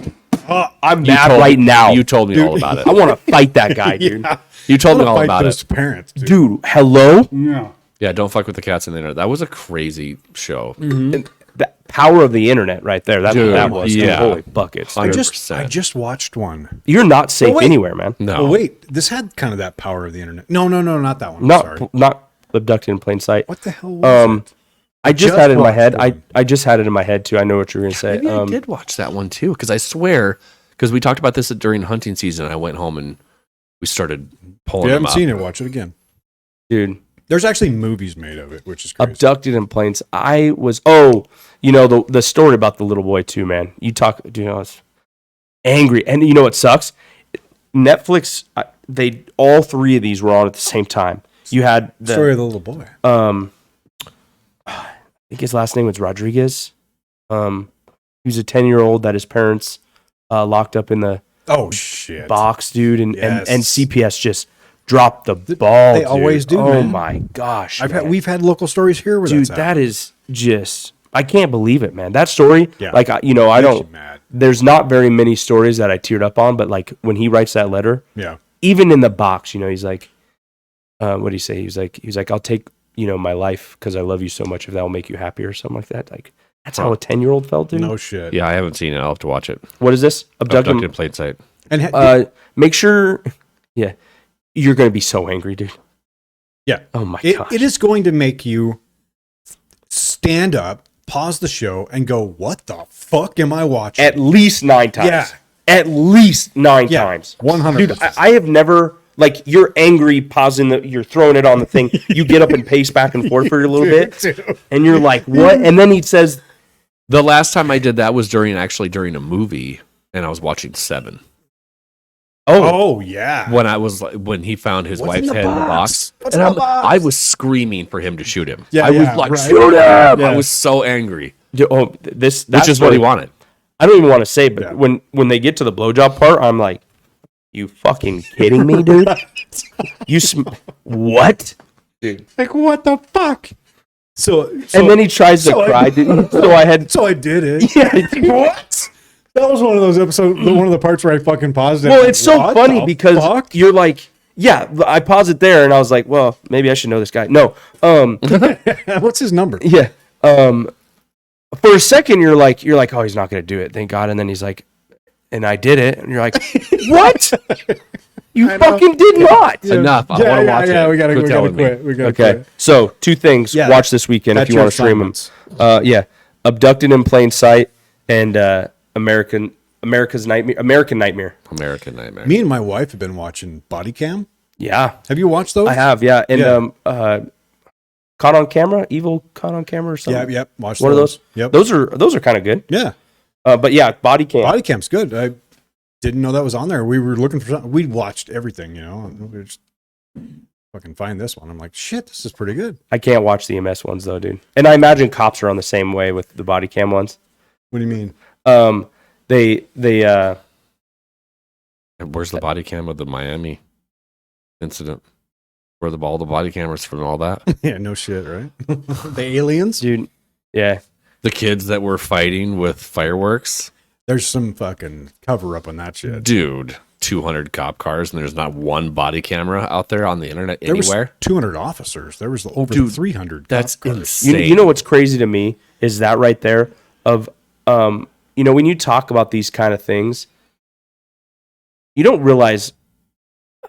I'm You mad told right me- now. You told me all about it. I want to fight that guy, dude. You told me all Fight about those it. parents, dude. Dude, hello. No. Yeah, don't fuck with the cats in the internet. That was a crazy show. And the power of the internet, right there. That's what Dude, that was. yeah. Holy buckets. I 100%. just watched one. You're not safe wait. anywhere, man. No. Oh wait, this had kind of that power of the internet. No, not that one. I'm Not sorry. not abducted in plain sight. What the hell was it? I just just had it in my watched head. one. I just had it in my head too. I know what you're gonna say. Maybe I did watch that one too, because I swear, because we talked about this during hunting season. I went home and we started If pulling you them haven't up. seen it, watch it again. Dude, There's actually movies made of it, which is crazy. abducted in plain sight. I was the story about the little boy too, man. I was angry, and you know what sucks? Netflix. They all three of these were on at the same time. You had the Story of the little boy. I think his last name was Rodriguez. He was a 10-year-old that his parents locked up in the Oh shit. box, dude, and Yes. CPS just dropped the ball. they dude. always do, Oh man. my gosh, man. We've had local stories here where dude, that's that is just I can't believe it, man. That story, Yeah. like I Makes don't. you mad. There's not very many stories that I teared up on, but like when he writes that letter, Yeah. even in the box, he's like, what do you say? He's like, I'll take my life because I love you so much if that will make you happy or something like that. Like that's how a 10-year-old felt, dude. No shit. Yeah, I haven't seen it. I'll have to watch it. What is this? Abducted Abducted. in plain sight. And Make sure, yeah, you're gonna be so angry, dude. yeah. Oh my It, gosh. it is going to make you stand up, pause the show, and go, "What the fuck am I watching?" At least 9 times. Yeah. At least 9 Yeah, times. 100%. Dude, I have never like you're angry, pausing you're throwing it on the thing. You get up and pace back and forth for a little bit, and you're like, "What?" And then he says, The last time I did that was during a movie, and I was watching Seven. Oh yeah. When he found his What's in wife's the head in the box? box, What's and in the box? I was screaming for him to shoot him. Yeah, I was yeah, like, right. shoot him! Yeah. I was so angry, "This," which is what he wanted. I don't even want to say, but Yeah. when they get to the blowjob part, I'm like, "You fucking kidding me, dude? What?" Like what the fuck? So And then he tries to so I- cry, dude. So I had, So I did it. yeah, dude. What? That was one of those episodes. One of the parts where I fucking paused it. Well, it's so What funny the because fuck? you're like, yeah, I paused it there and I was like, well, maybe I should know this guy. No, What's his number? yeah. For a second, you're like, oh, he's not gonna do it, thank God. And then he's like, and I did it, and you're like, what? You fucking did not. Enough. I want to watch it. Yeah, we gotta Quit telling me. quit. We gotta Okay, quit. so 2 things. Yeah, Watch this weekend if that's you your want to stream them. assignments. Yeah, Abducted in Plain Sight and American Nightmare. American Nightmare. Me and my wife have been watching Body Cam. Yeah, Have you watched those? I have. Yeah, and Yeah. Caught on Camera, Evil Caught on Camera or something. Yep. Watch One of those. Yep. Those are kind of good. Yeah. But yeah, Body Cam. Body Cam's good. I didn't know that was on there. We were looking for something. We watched everything, and we just fucking find this one. I'm like, shit, this is pretty good. I can't watch the MS ones though, dude. And I imagine cops are on the same way with the Body Cam ones. What do you mean? They Where's the body cam of the Miami incident? Where all the body cameras from all that? Yeah, no shit, right? The aliens. dude, yeah. The kids that were fighting with fireworks? There's some fucking cover up on that shit. Dude, 200 cop cars, and there's not one body camera out there on the internet There was anywhere? 200 officers. There was over Dude, 300. That's cop cars. insane. You know what's crazy to me is that right there of when you talk about these kind of things, you don't realize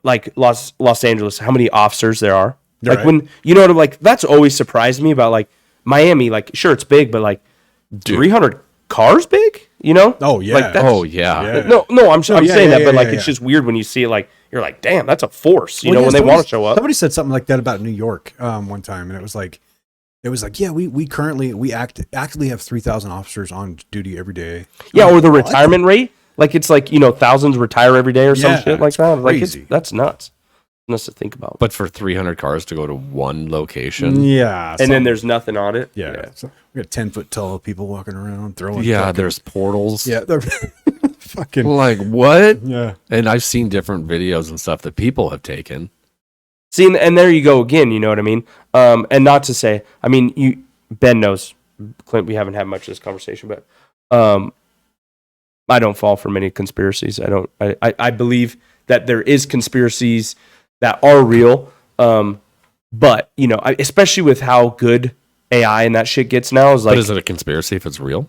like Los Angeles how many officers there are. Like Right. when you know what I'm like. That's always surprised me about like Miami. Like sure, it's big, but like 300 cars big. You know? Oh, yeah. Like, that's, Oh yeah. Yeah. No, I'm yeah, saying yeah, that, but yeah, like yeah. it's just weird when you see it. Like you're like, damn, that's a force. You Well, know, yeah, when they somebody- want to show up. Somebody said something like that about New York one time, and it was like, yeah, we currently actually have 3,000 officers on duty every day. Yeah, or the retirement rate. Like it's like, you know, thousands retire every day or some Yeah, shit like it's that. Like crazy. that's nuts. Nuts to think about. But for 300 cars to go to one location. Yeah, And then there's nothing on it. yeah, so we got 10-foot tall people walking around throwing. Yeah, fucking- there's portals. yeah, they're fucking Like what? yeah. And I've seen different videos and stuff that people have taken. See, and there you go again, you know what I mean? And not to say, I mean, Ben knows, Clint, we haven't had much of this conversation, but I don't fall for many conspiracies. I believe that there is conspiracies that are real. But, you know, especially with how good AI and that shit gets now is like, But is it a conspiracy if it's real?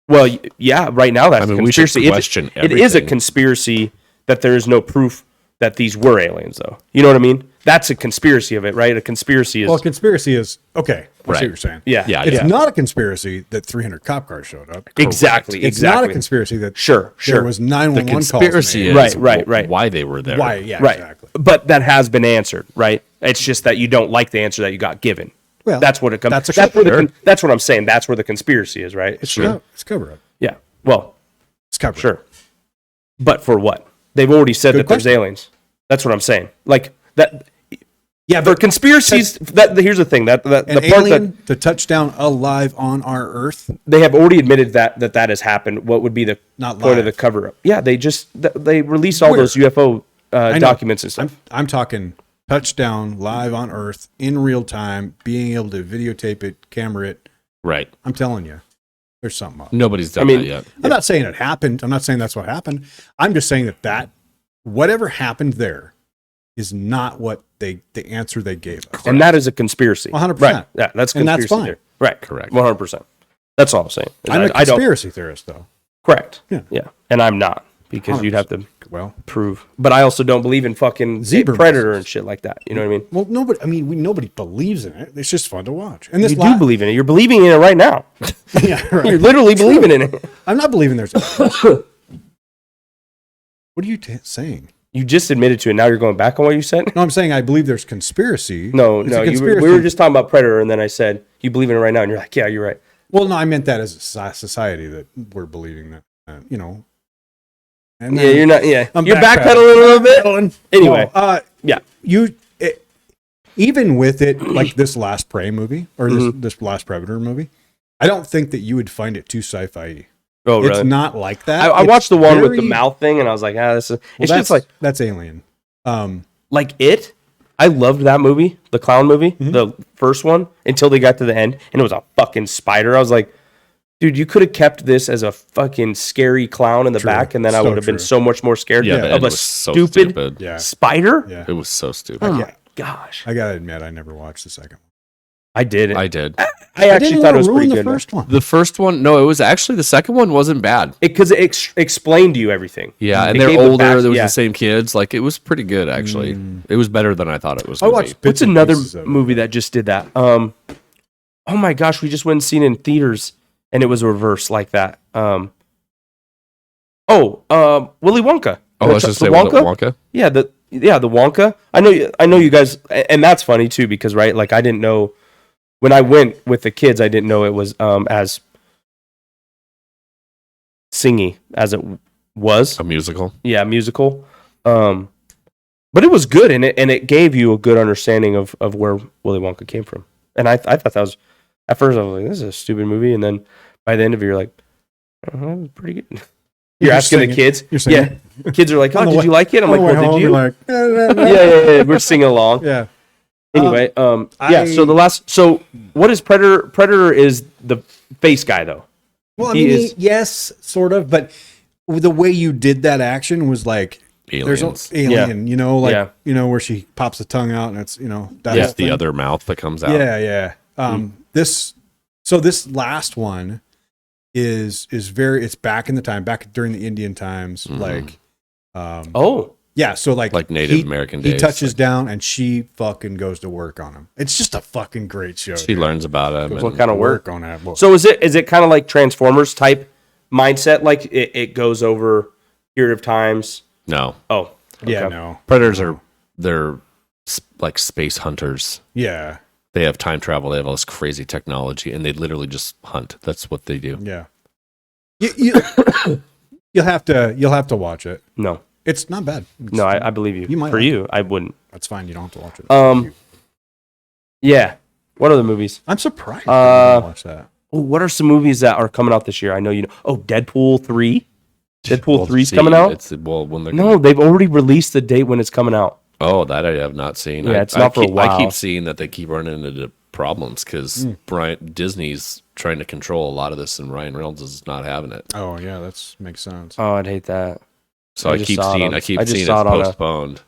well, yeah, right now that's I mean, a we should conspiracy. question It is a everything. conspiracy that there is no proof that these were aliens, though. You know what I mean? That's a conspiracy of it, right? A conspiracy is Well, conspiracy is okay. I see Right. what you're saying. yeah, Yeah, It's yeah. not a conspiracy that 300 cop cars showed up. Exactly, It's not exactly. a conspiracy that Sure. there was The 911 calls conspiracy made. is Right. why they were there. Why? Yeah, Right. exactly. But that has been answered, right? It's just that you don't like the answer that you got given. Well, That's what it comes. that's a That's where cover. that's what I'm saying. That's where the conspiracy is, right? It's it's cover up. Yeah. Well, It's cover up. sure. But for what? They've already said Good that there's question. aliens. That's what I'm saying. Like that. Yeah, For but conspiracies, that here's the thing. That the an part alien to touch down alive on our Earth. they have already admitted that has happened. What would be the Not point of the live. cover up? Yeah, they just they released all Where? those UFO I know. documents and stuff. I'm talking touchdown live on Earth in real time, being able to videotape it, camera it. Right. I'm telling you, there's something up. Nobody's done I mean, that yet. I'm not saying it happened. I'm not saying that's what happened. I'm just saying that whatever happened there is not what the answer they gave us. And that is a conspiracy. 100%. Right. Yeah, that's And that's conspiracy fine. theory. Right. Correct. 100%. That's all I'm saying. I'm a I don't. conspiracy theorist, though. Correct. Yeah. Yeah. And I'm not because you'd have to Well, prove. But I also don't believe in fucking Zebra Predator and shit like that. You know what I mean? well, nobody. I mean, nobody believes in it. It's just fun to watch. And this You do believe in it. You're believing in it right now. yeah, You're right. literally believing in it. I'm not believing there's. What are you saying? You just admitted to it. Now you're going back on what you said. No, I'm saying I believe there's conspiracy. No, It's no. a We conspiracy. were just talking about Predator, and then I said you believe in it right now, and you're like, yeah, you're right. Well, no, I meant that as a society that we're believing that. You know. And Yeah, you're not. Yeah, I'm you're backpedaling a little bit. Anyway, yeah, even with it, like this last Prey movie or this last Predator movie, I don't think that you would find it too sci-fi. oh It's really? not like that. I It's watched the one with the very- mouth thing, and I was like, this is. Well, It's that's just like that's Alien. it. I loved that movie, the clown movie, Mm-hmm. the first one, until they got to the end, and it was a fucking spider. I was like, dude, you could have kept this as a fucking scary clown in the True. back, and then I So would have been true. so much more scared Yeah, the of end a was so stupid, stupid. Yeah. spider. Yeah, It was so stupid. Oh Yeah. my gosh, I gotta admit, I never watched the second one. I did it. I did. I actually didn't thought wanna it was ruin pretty the good first one. The first one, no, it was actually the second one wasn't bad. because it explained to you everything. Yeah, and It they're gave the older. facts- There was yeah. the same kids. Like it was pretty good actually. It was better than I thought it was. I gonna watched be. bits What's and another pieces of it. movie that just did that? Oh my gosh, we just went and seen it in theaters, and it was reversed like that. Willy Wonka. Oh, let's just say Wonka. Wonka. Yeah, the Wonka. I know you guys, and that's funny too because right, like I didn't know when I went with the kids, I didn't know it was as singy as it was. A musical. Yeah, musical. But it was good, and it gave you a good understanding of where Willy Wonka came from. And I thought that was at first I was like, this is a stupid movie, and then by the end of it, you're like, that was pretty good. You're asking the singing. kids. You're singing. Yeah, kids are like, oh, On the did way- you like it? I'm On like, the way well, home, did you? you're like, Yeah. We're singing along. yeah. Anyway, yeah. I- So what is Predator? Predator is the face guy, though. Well, I He mean, is- yes, sort of, but the way you did that action was like Aliens. there's an alien, you know, like Yeah. you know where she pops the tongue out and it's that That's whole the thing. other mouth that comes out. Yeah. This last one is very it's back in the time, back during the Indian times, like Oh, Yeah, so Like Native American He days. touches down and she fucking goes to work on him. It's just a fucking great show. She dude. learns about him. What And kind of work? on that. Well, So is it kind of like Transformers type mindset? Like it goes over period of times. no, Oh, yeah, okay. no. predators they're like space hunters. Yeah, They have time travel. They have all this crazy technology, and they literally just hunt. That's what they do. yeah. You'll have to watch it. No, It's not bad. It's- no, I believe you. You might For like you, I wouldn't. That's fine. You don't have to watch it. Yeah. What other movies? I'm surprised. That you didn't watch that. Oh, what are some movies that are coming out this year? I know you know. Oh, Deadpool 3. Deadpool Well, 3's see, coming out? It's when they're No, they've already released the date when it's coming out. Oh, that I have not seen. Yeah, I, it's not for a I while. keep seeing that they keep running into problems because Disney's trying to control a lot of this, and Ryan Reynolds is not having it. Oh yeah, that makes sense. Oh, I'd hate that. So I I just keep saw it seeing on- I keep I just seeing it's saw it on a- postponed.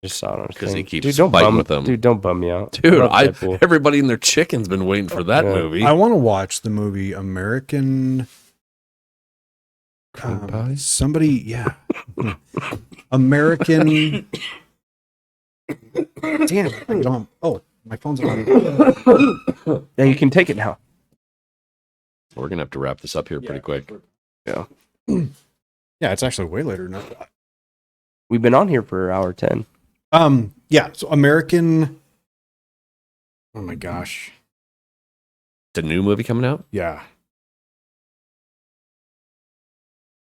Just saw it on a 'Cause he thing. keeps Dude, don't fighting bum with them. Dude, don't bum me out. Dude, love Deadpool. everybody and their chicken's been waiting for that Yeah. movie. I want to watch the movie American. Cream Pie? Somebody, yeah, American. Damn, I don't. Oh, my phone's on. Yeah, you can take it now. We're gonna have to wrap this up here pretty quick. Yeah. Yeah, it's actually way later than that. We've been on here for hour 10. Yeah, so American. Oh my gosh, The new movie coming out? yeah.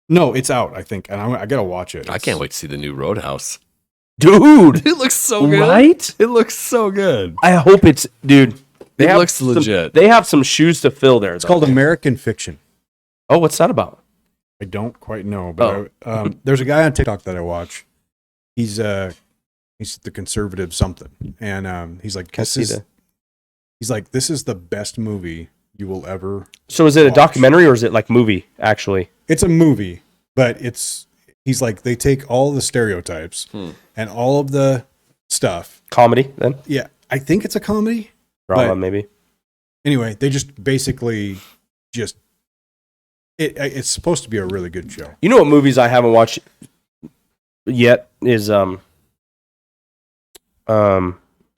No, it's out. I think, and I gotta watch it. I can't wait to see the new Roadhouse. Dude, It looks so good. right? It looks so good. I hope it's, dude. It have looks some- legit. They have some shoes to fill there. It's called American Fiction. Oh, what's that about? I don't quite know, but there's a guy on TikTok that I watch. He's the conservative something, and he's like, Can't see that. he's like, this is the best movie you will ever. So is it a Watch. documentary or is it like movie, actually? It's a movie, but he's like, they take all the stereotypes and all of the stuff. Comedy, then? Yeah, I think it's a comedy. Drama, But- maybe. Anyway, they just basically just it's supposed to be a really good show. You know what movies I haven't watched yet is is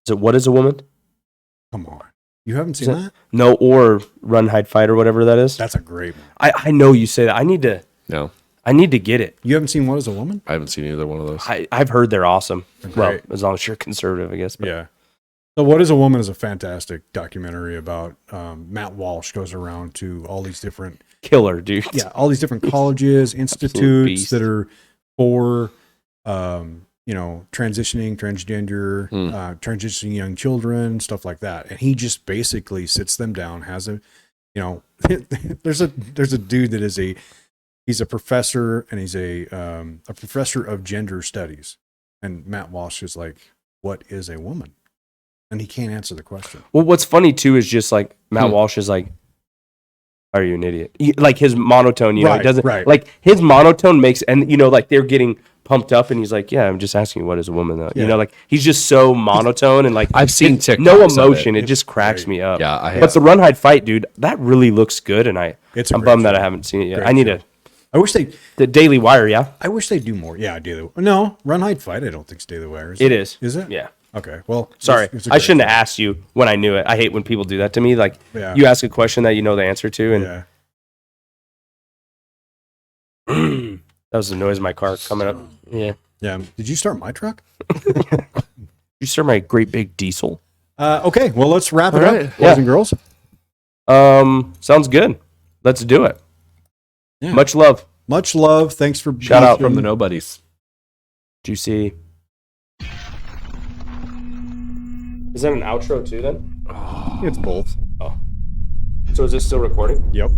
it What is a Woman? Come on, you haven't seen that? No, or Run, Hide, Fight, or whatever that is. That's a great one. I know you say that. I need No, to get it. You haven't seen What Is a Woman? I haven't seen either one of those. I've heard they're awesome. They're Well, great. as long as you're conservative, I guess. But Yeah. So What Is a Woman is a fantastic documentary about Matt Walsh goes around to all these different killer, dude. all these different colleges, institutes beast. that are for transitioning, transgender, transitioning young children, stuff like that. And he just basically sits them down, has a there's a dude that he's a professor, and he's a professor of gender studies. And Matt Walsh is like, what is a woman? And he can't answer the question. Well, what's funny too is just like Matt Walsh is like, "Are you an idiot?" Like his monotone, it Right, doesn't right. like his monotone makes, and like they're getting pumped up, and he's like, "Yeah, I'm just asking you, what is a woman?" Though? Yeah. Like he's just so monotone and like I've seen no TikToks of emotion. it. It just cracks me up. Yeah, I But have. the Run, Hide, Fight, dude, that really looks good, and I'm It's a great bummed that show. I haven't seen it yet. Great I need show. to I wish the Daily Wire. Yeah, they do more. Yeah, Daily. No, Run, Hide, Fight. I don't think it's Daily Wire. it is. Is it? Yeah. Okay. Well, Sorry, it's a I great shouldn't have show. asked you when I knew it. I hate when people do that to me. Like Yeah. you ask a question that you know the answer to, and Yeah. that was the noise of my car coming up. Yeah. Yeah. Did you start my truck? You serve my great big diesel. Okay. Well, let's wrap it All up, right. boys and girls. Sounds good. Let's do it. Yeah. Much love. Much love. Thanks for Shout out From the nobodies. Juicy. Is that an outro too then? It's both. So is this still recording? Yep.